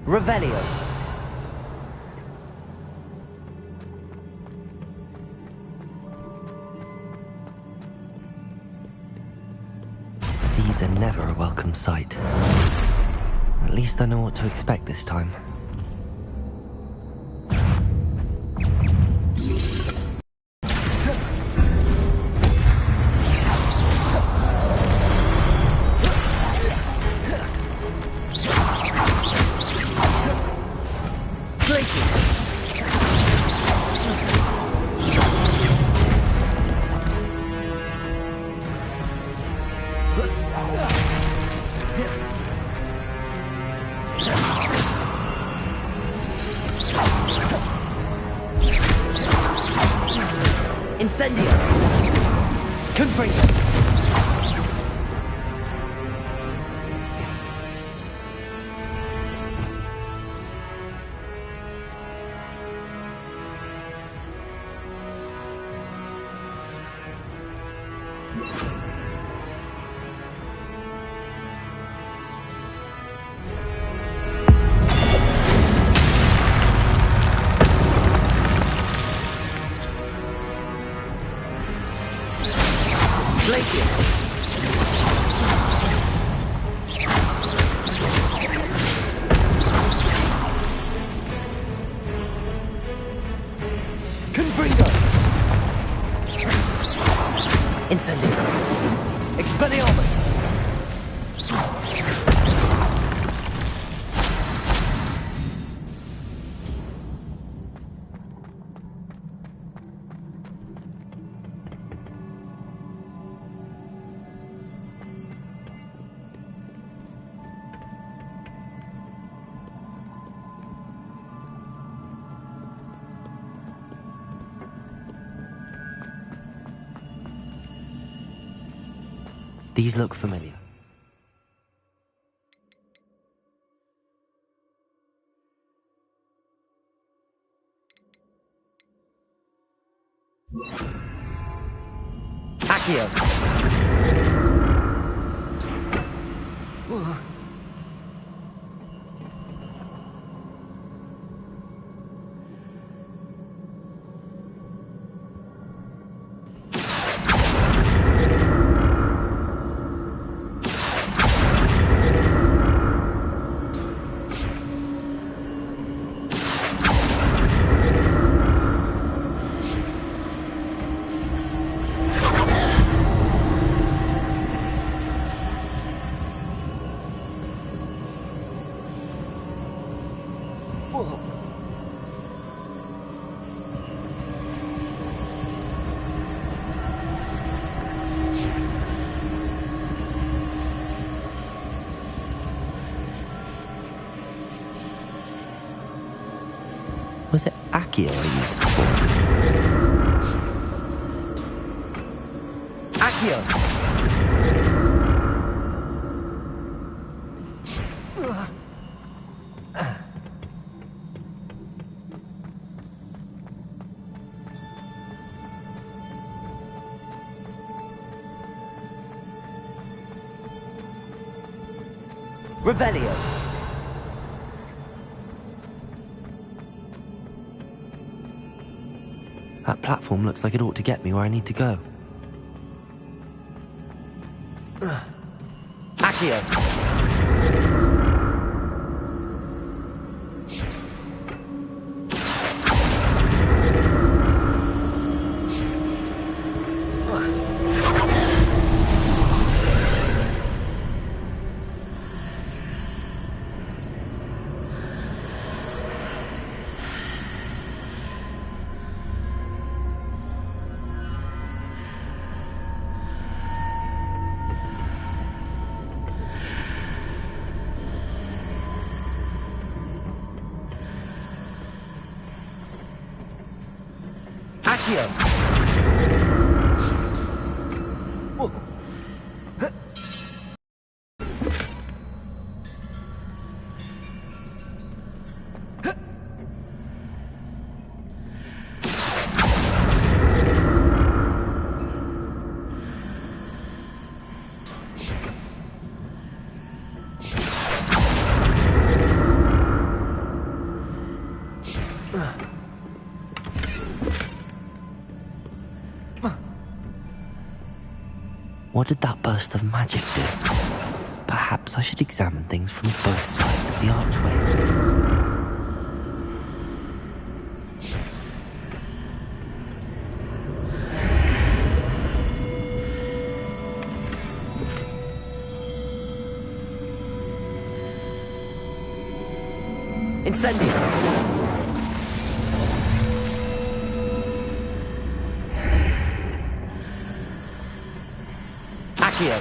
Revelio. These are never a welcome sight. At least I know what to expect this time. Incendio! Confringo! Incendio! Expelliarmus! These look familiar. Accio! Was it Accio I used before? Accio! Revelio! That platform looks like it ought to get me where I need to go. Accio! What did that burst of magic do? Perhaps I should examine things from both sides of the archway. Incendio! Accio!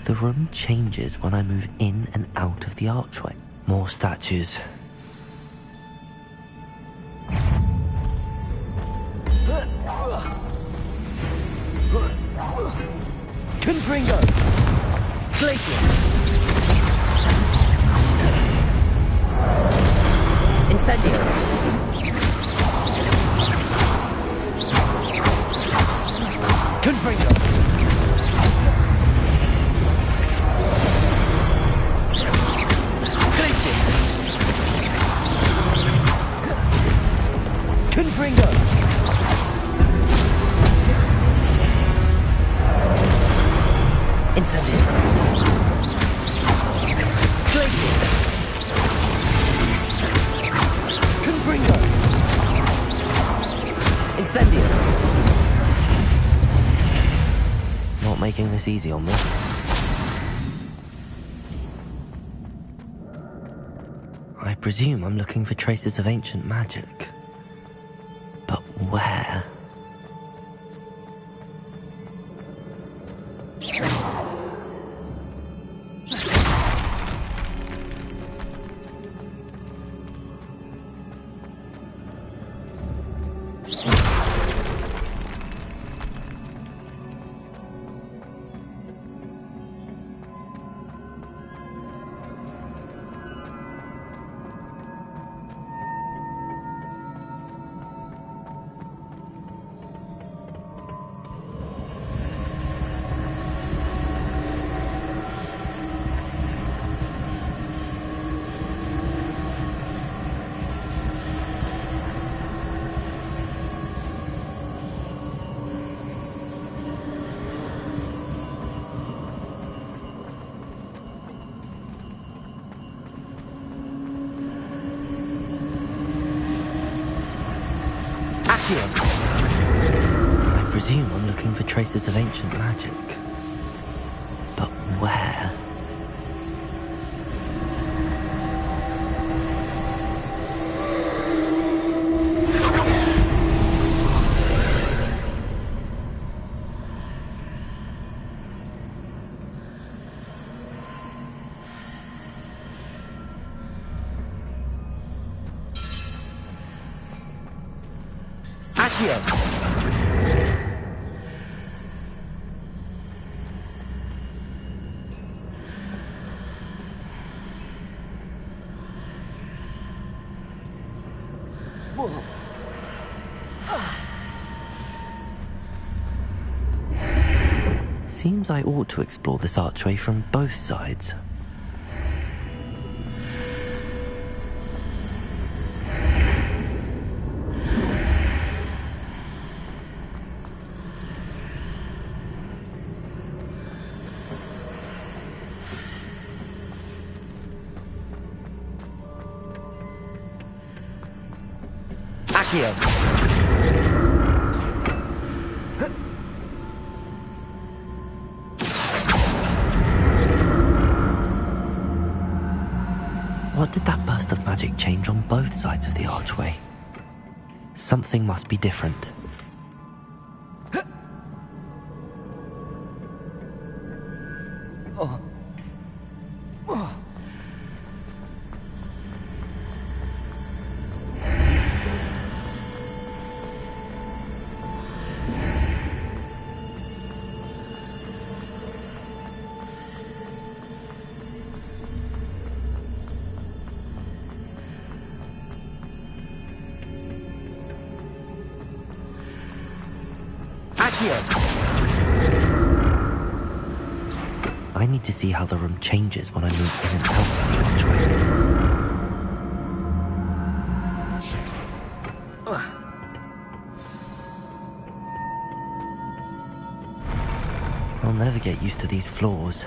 The room changes when I move in and out of the archway. More statues. Confringo! Glacier! Incendio! Confringo! Glacier! Confringo! Incendio! Glacier! Confringo! Incendio! Not making this easy on me. I presume I'm looking for traces of ancient magic. But where? I presume I'm looking for traces of ancient magic. But where? Seems I ought to explore this archway from both sides. What did that burst of magic change on both sides of the archway? Something must be different. I need to see how the room changes when I move in and out of the archway. I'll never get used to these floors.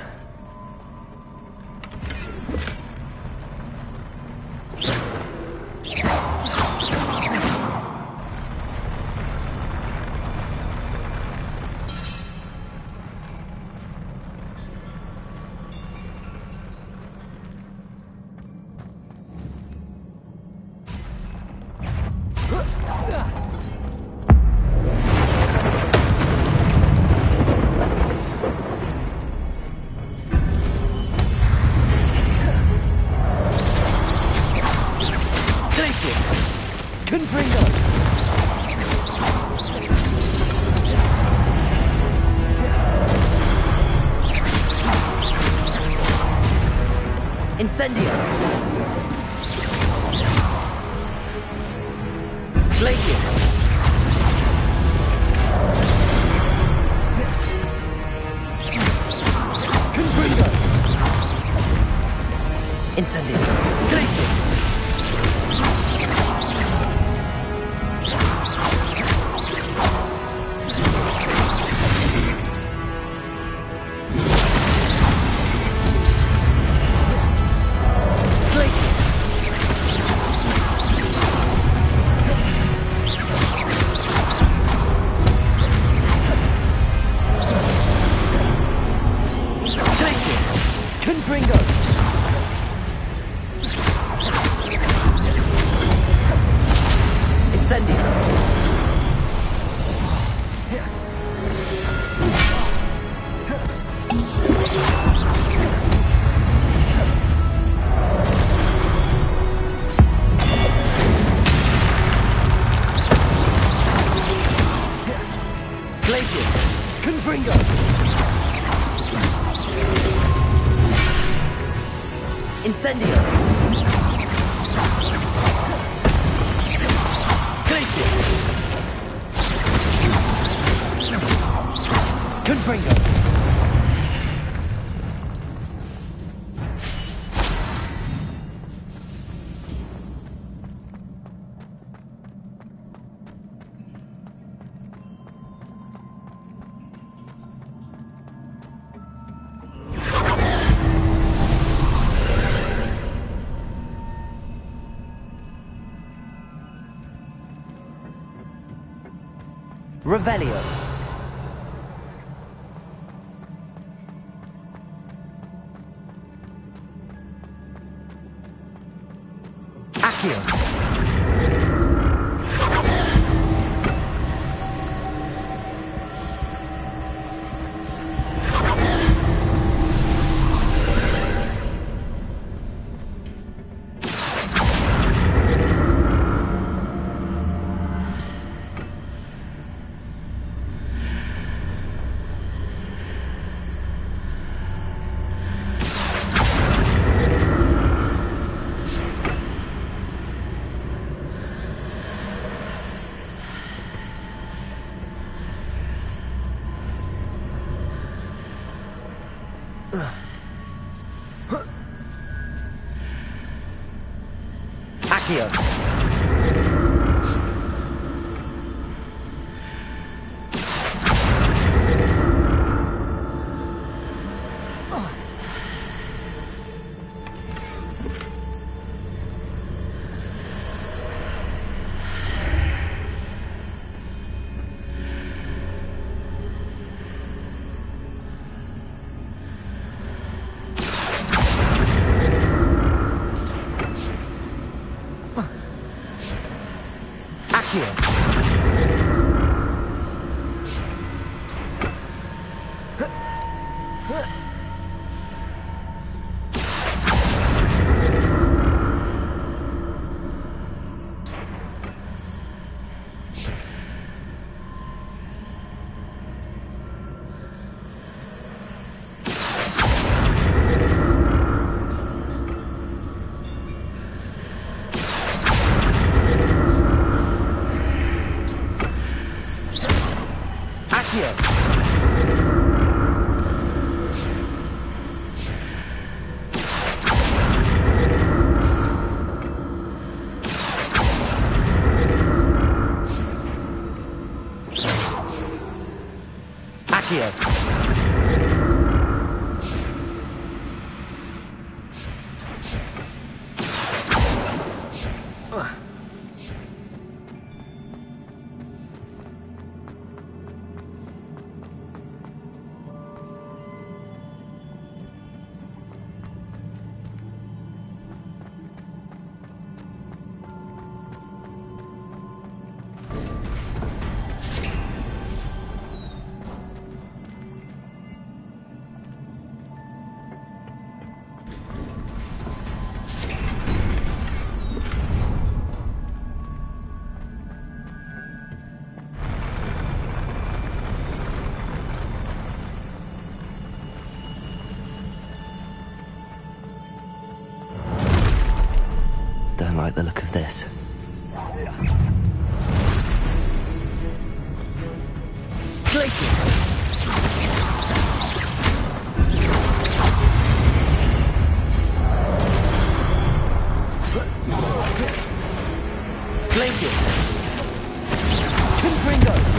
Incendio! Glacius! Confringo! Incendio! Glacius! Incendio! Glacius! Confringo! Revelio. Accio. Accio. Don't like the look of this. Glacius! Glacius! Confringo!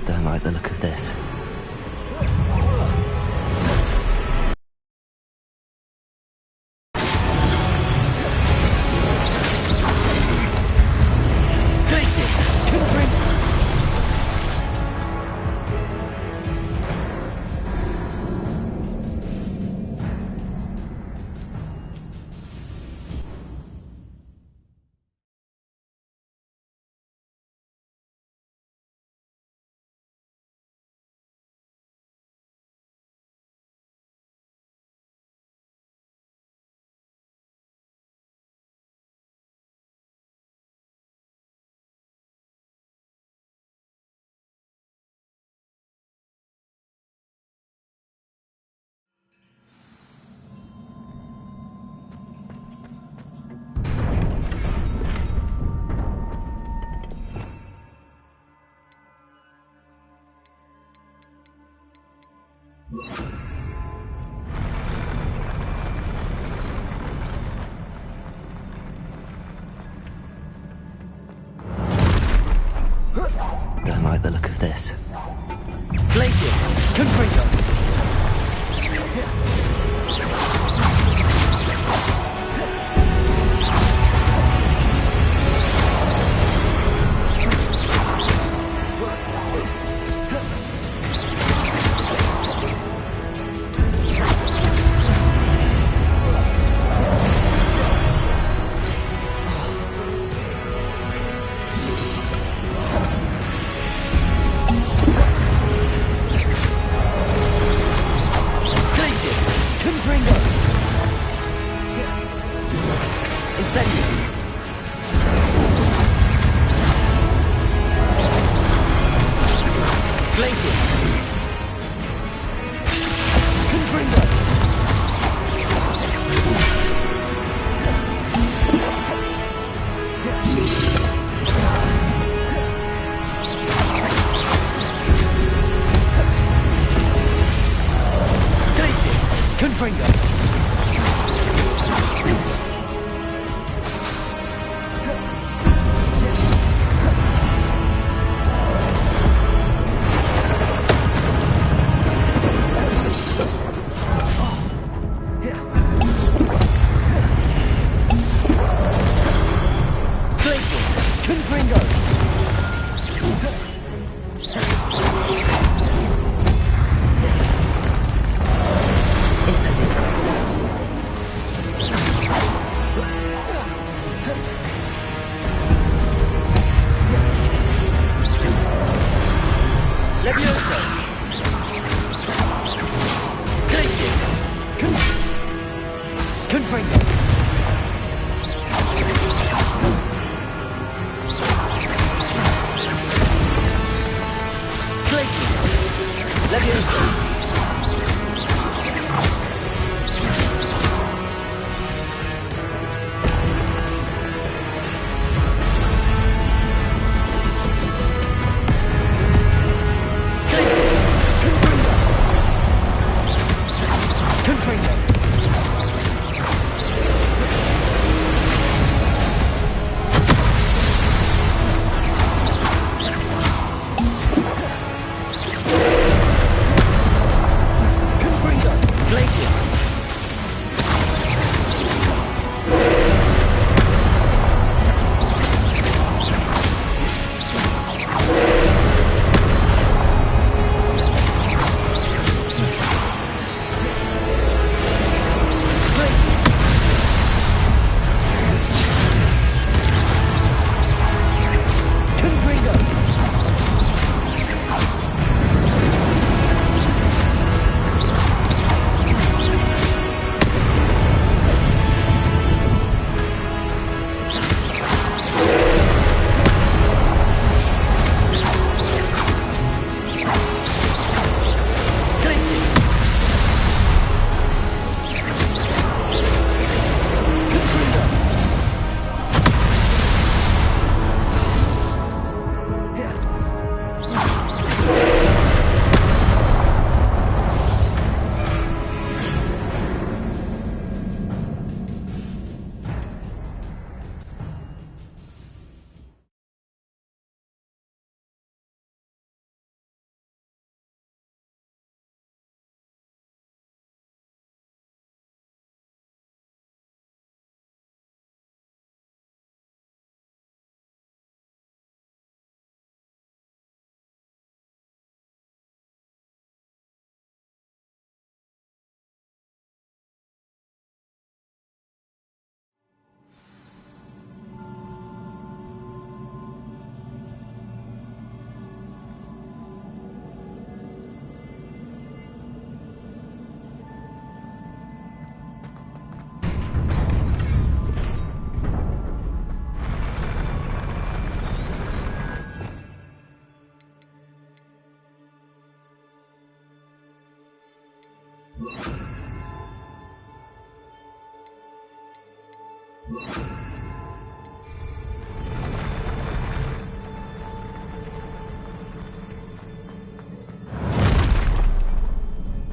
Don't like the look of this. Don't like the look of this. Glacius, Confringo!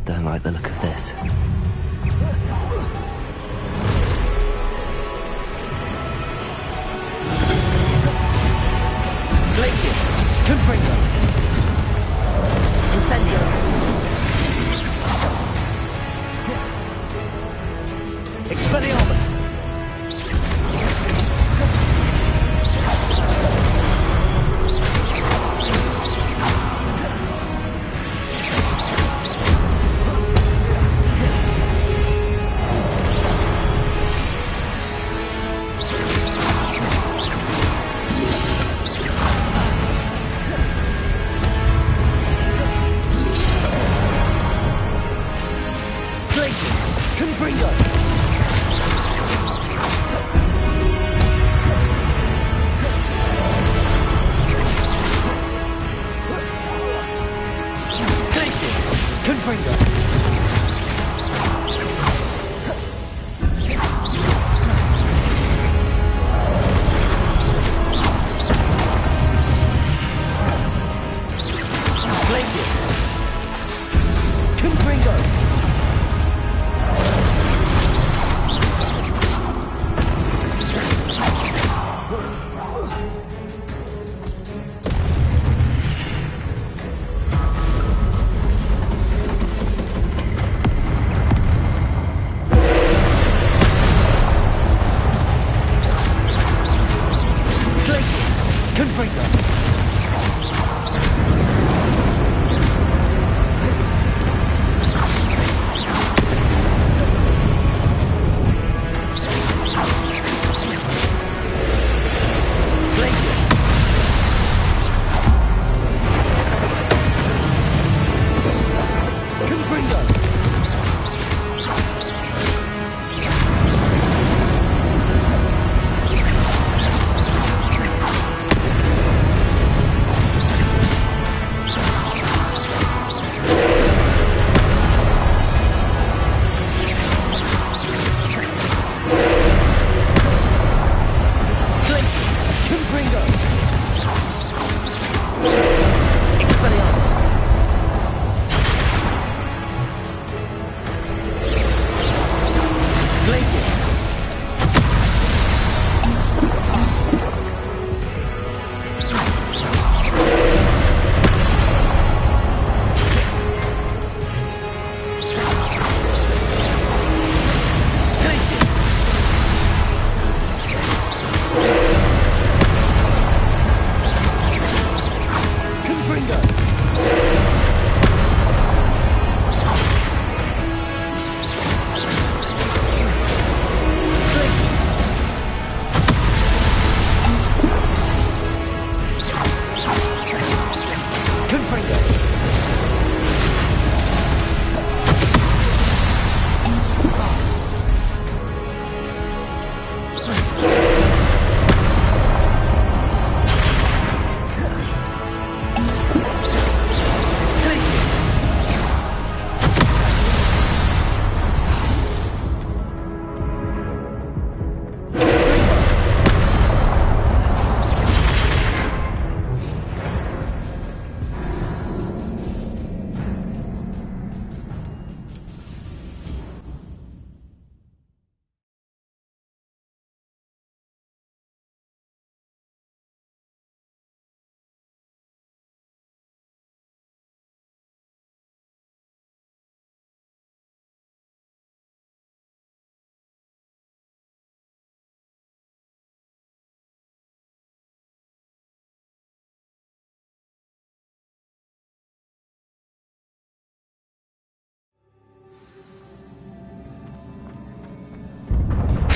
Don't like the look of this. Glacius! Confringo. Incendio. Expelliarmus.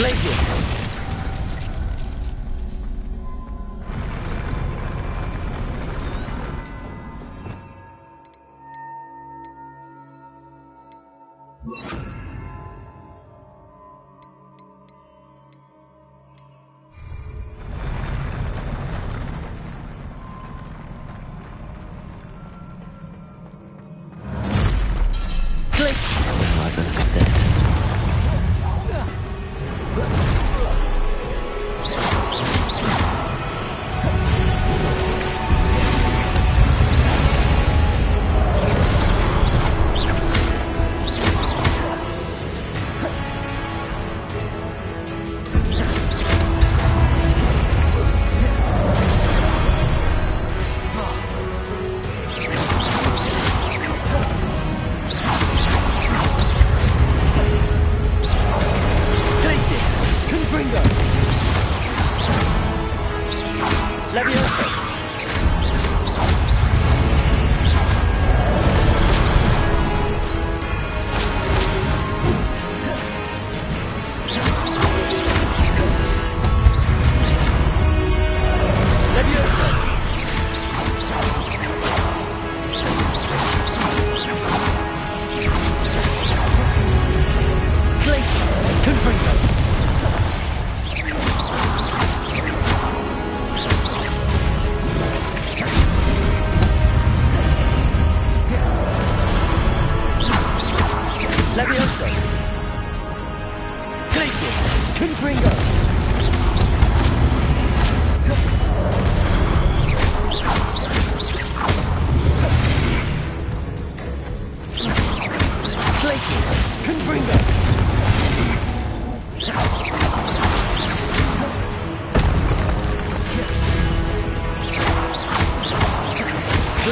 Glacius! I don't like the look of this.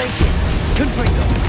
Glacius, Confringo.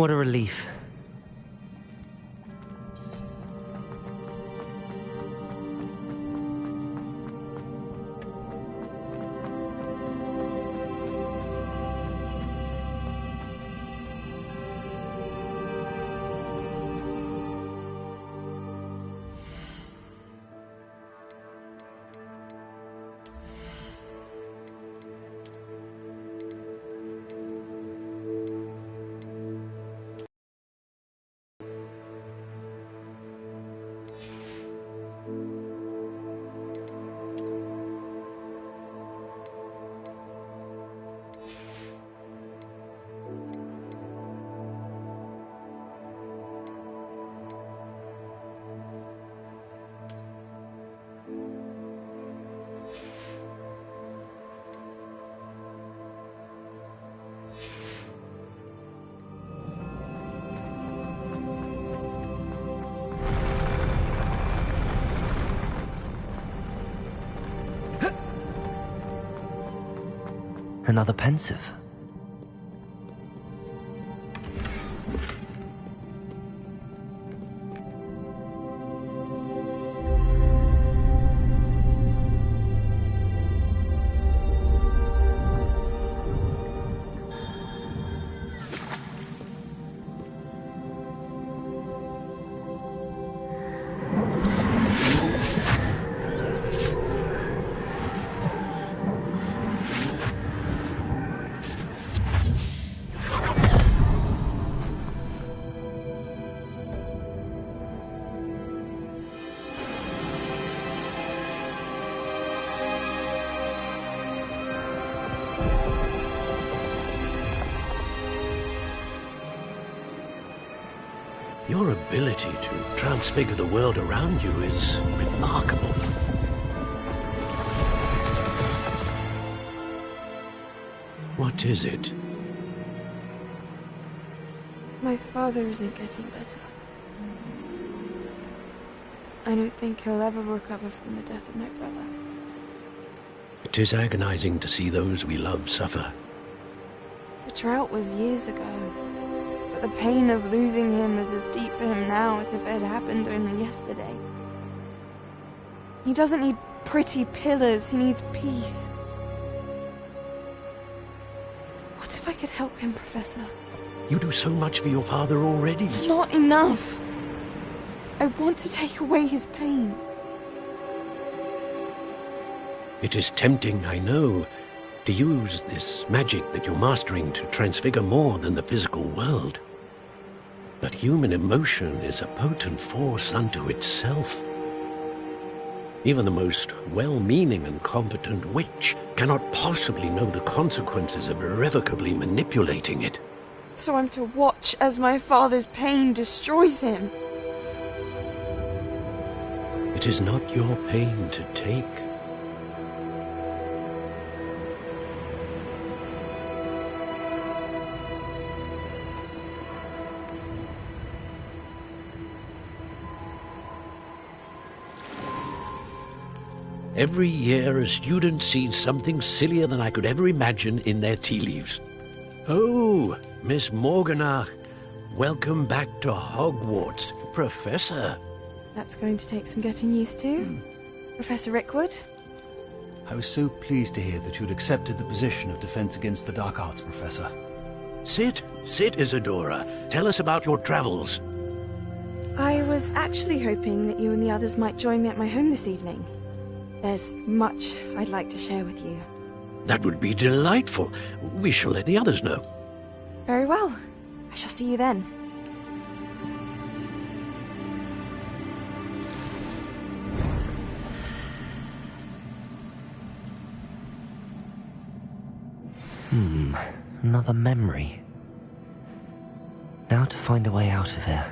What a relief. Another pensive. Your ability to transfigure the world around you is remarkable. What is it? My father isn't getting better. I don't think he'll ever recover from the death of my brother. It is agonizing to see those we love suffer. The drought was years ago, but the pain of losing him is as deep for him now as if it had happened only yesterday. He doesn't need pretty pillars, he needs peace. What if I could help him, Professor? You do so much for your father already. It's not enough. I want to take away his pain. It is tempting, I know, to use this magic that you're mastering to transfigure more than the physical world. But human emotion is a potent force unto itself. Even the most well-meaning and competent witch cannot possibly know the consequences of irrevocably manipulating it. So I'm to watch as my father's pain destroys him. It is not your pain to take. Every year, a student sees something sillier than I could ever imagine in their tea leaves. Oh, Miss Morganach, welcome back to Hogwarts, Professor. That's going to take some getting used to. Professor Rickwood? I was so pleased to hear that you'd accepted the position of Defense Against the Dark Arts, Professor. Sit, Isadora. Tell us about your travels. I was actually hoping that you and the others might join me at my home this evening. There's much I'd like to share with you. That would be delightful. We shall let the others know. Very well. I shall see you then. Another memory. Now to find a way out of here.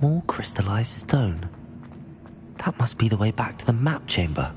More crystallized stone. That must be the way back to the map chamber.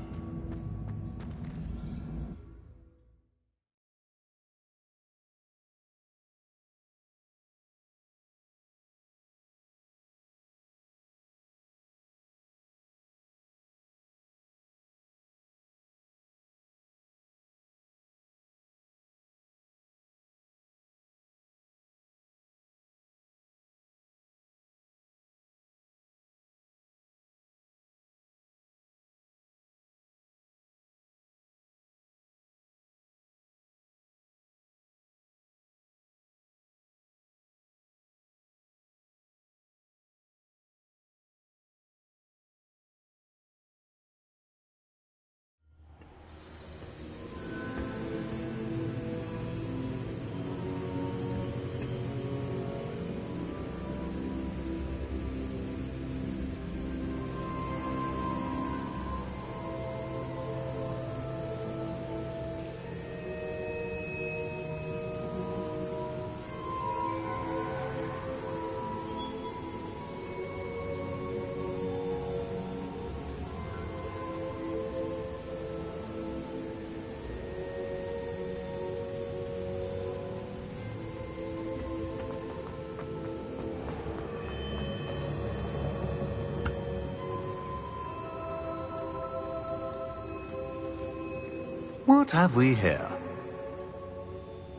What have we here?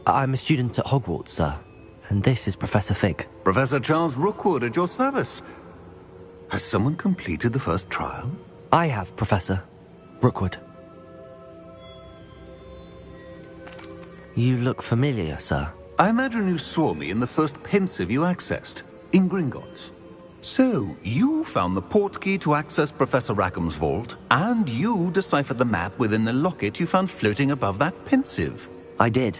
I'm a student at Hogwarts, sir. And this is Professor Fig. Professor Charles Rookwood at your service. Has someone completed the first trial? I have, Professor Rookwood. You look familiar, sir. I imagine you saw me in the first pensive you accessed, in Gringotts. So, you found the portkey to access Professor Rackham's vault, and you deciphered the map within the locket you found floating above that pensive. I did.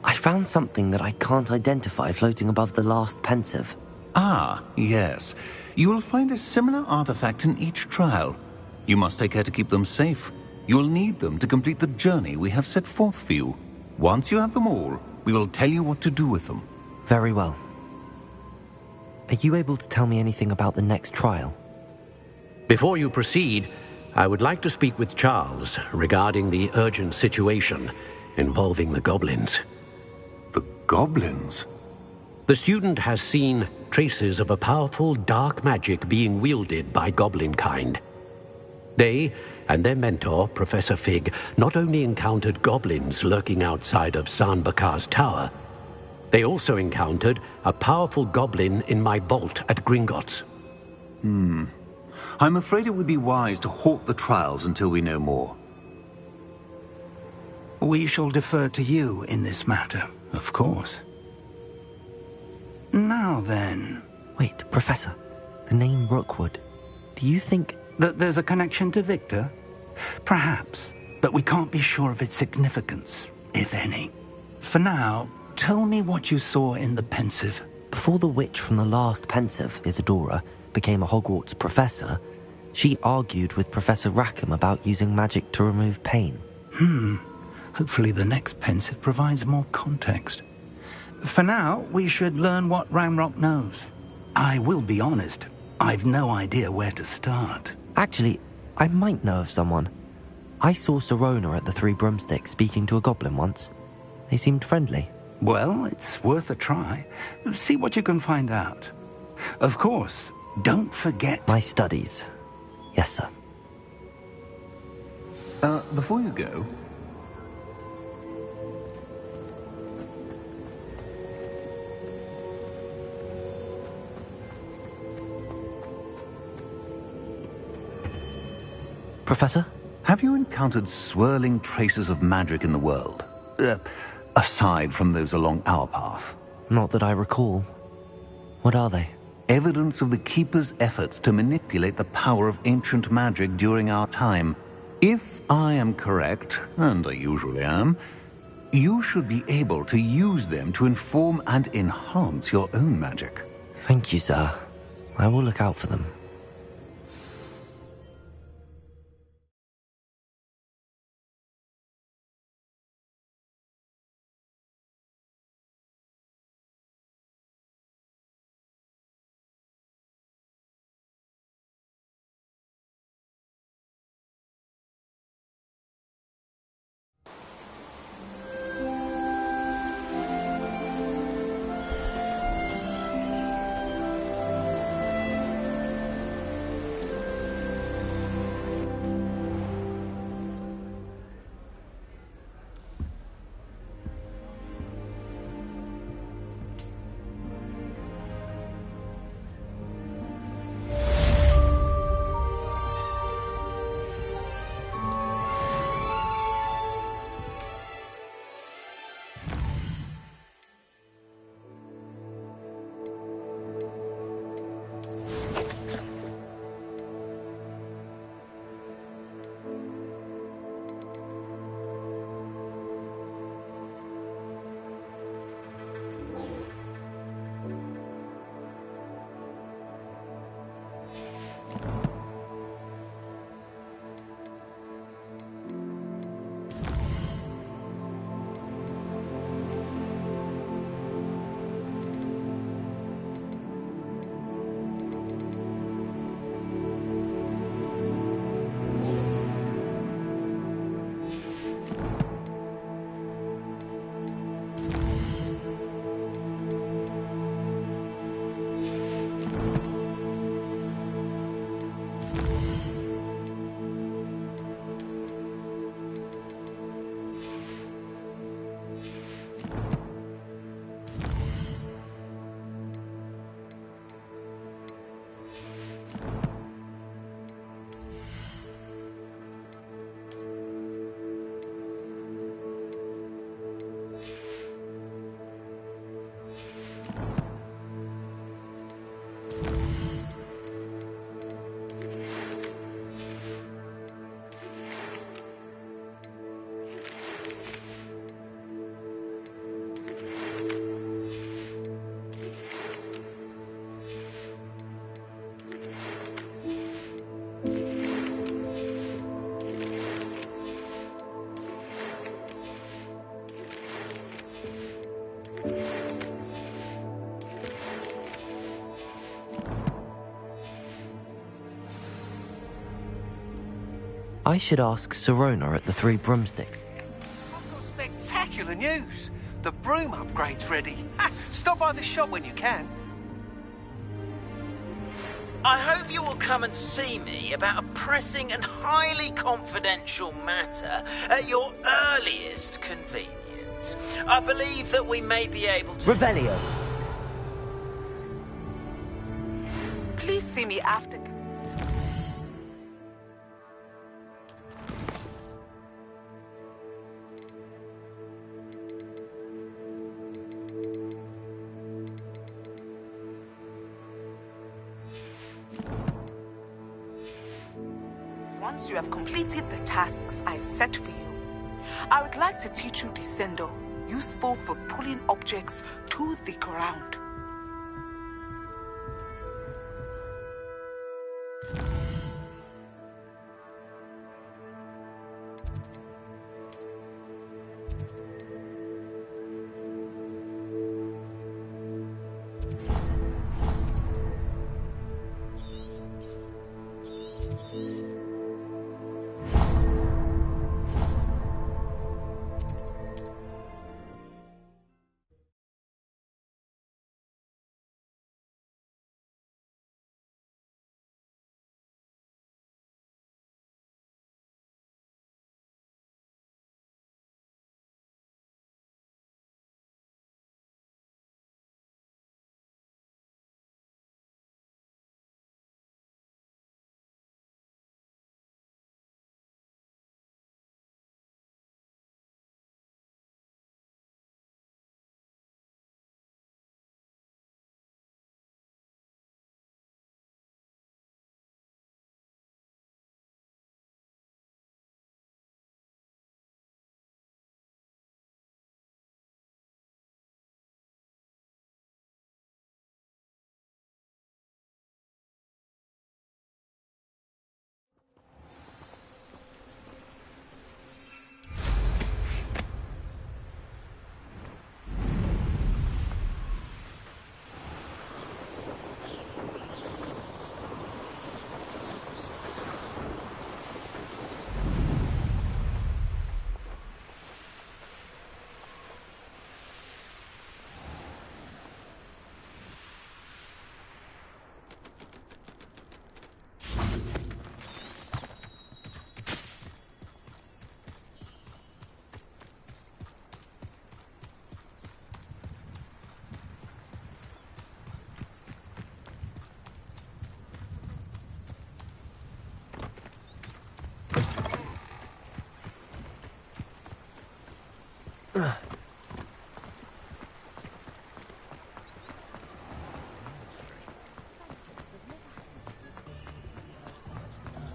I found something that I can't identify floating above the last pensive. Ah, yes. You will find a similar artifact in each trial. You must take care to keep them safe. You will need them to complete the journey we have set forth for you. Once you have them all, we will tell you what to do with them. Very well. Are you able to tell me anything about the next trial? Before you proceed, I would like to speak with Charles regarding the urgent situation involving the goblins. The goblins? The student has seen traces of a powerful dark magic being wielded by goblin kind. They and their mentor, Professor Fig, not only encountered goblins lurking outside of Bakar's tower, they also encountered a powerful goblin in my vault at Gringotts. I'm afraid it would be wise to halt the trials until we know more. We shall defer to you in this matter, of course. Now then... Wait, Professor. The name Rookwood. Do you think... that there's a connection to Victor? Perhaps, but we can't be sure of its significance, if any. For now, tell me what you saw in the pensive. Before the witch from the last pensive, Isadora, became a Hogwarts professor, she argued with Professor Rackham about using magic to remove pain. Hopefully the next pensive provides more context. For now, we should learn what Ranrock knows. I will be honest, I've no idea where to start. Actually, I might know of someone. I saw Serona at the Three Broomsticks speaking to a goblin once. They seemed friendly. Well, it's worth a try. See what you can find out. Of course, don't forget... my studies. Yes, sir. Before you go... Professor? Have you encountered swirling traces of magic in the world? Aside from those along our path? Not that I recall. What are they? Evidence of the Keeper's efforts to manipulate the power of ancient magic during our time. If I am correct, and I usually am, you should be able to use them to inform and enhance your own magic. Thank you, sir. I will look out for them. I should ask Serona at the Three Broomsticks. I've got spectacular news. The broom upgrade's ready. Ha! Stop by the shop when you can. I hope you will come and see me about a pressing and highly confidential matter at your earliest convenience. I believe that we may be able to... Revelio. Please see me after. Once you have completed the tasks I've set for you, I would like to teach you Descendo, useful for pulling objects to the ground.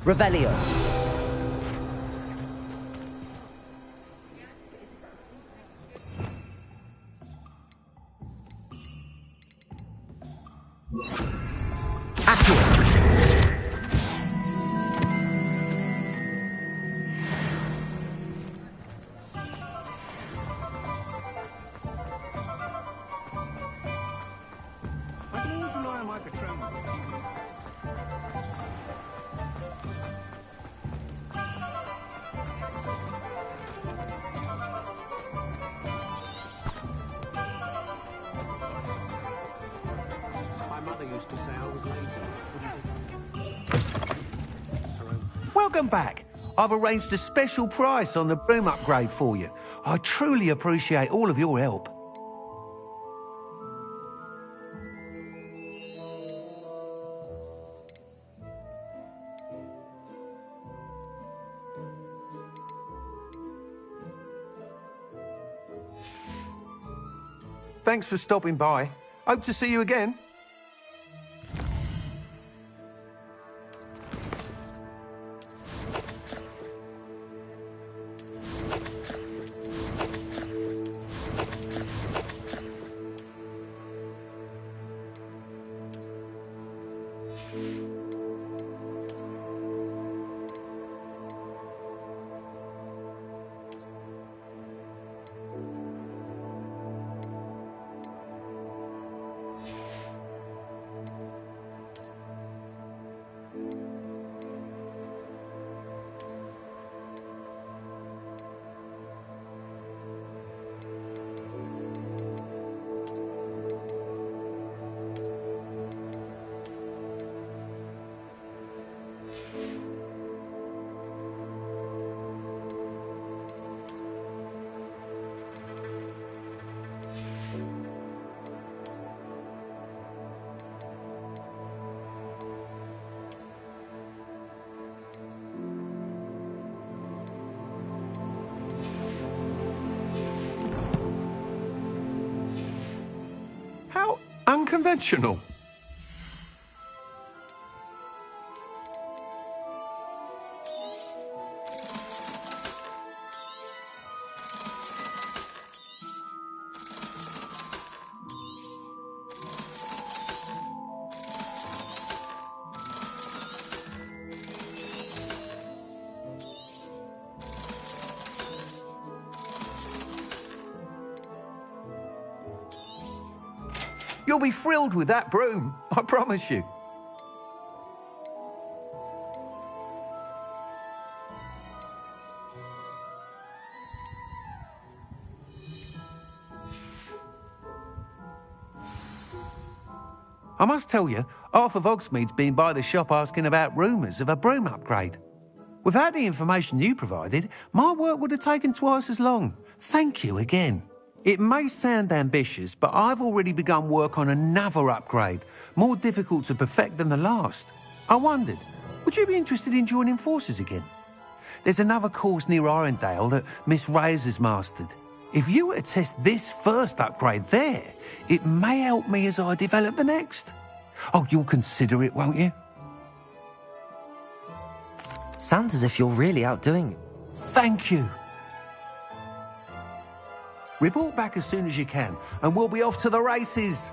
Revelio. I can always rely on my patrons to keep me. My mother used to say I was lazy. Welcome back. I've arranged a special price on the broom upgrade for you. I truly appreciate all of your help. Thanks for stopping by. Hope to see you again. Unconventional. You'll be thrilled with that broom, I promise you. I must tell you, half of Hogsmeade's been by the shop asking about rumours of a broom upgrade. Without the information you provided, my work would have taken twice as long. Thank you again. It may sound ambitious, but I've already begun work on another upgrade, more difficult to perfect than the last. I wondered, would you be interested in joining forces again? There's another course near Arendelle that Miss Reyes has mastered. If you were to test this first upgrade there, it may help me as I develop the next. Oh, you'll consider it, won't you? Sounds as if you're really outdoing it. Thank you. Report back as soon as you can, and we'll be off to the races.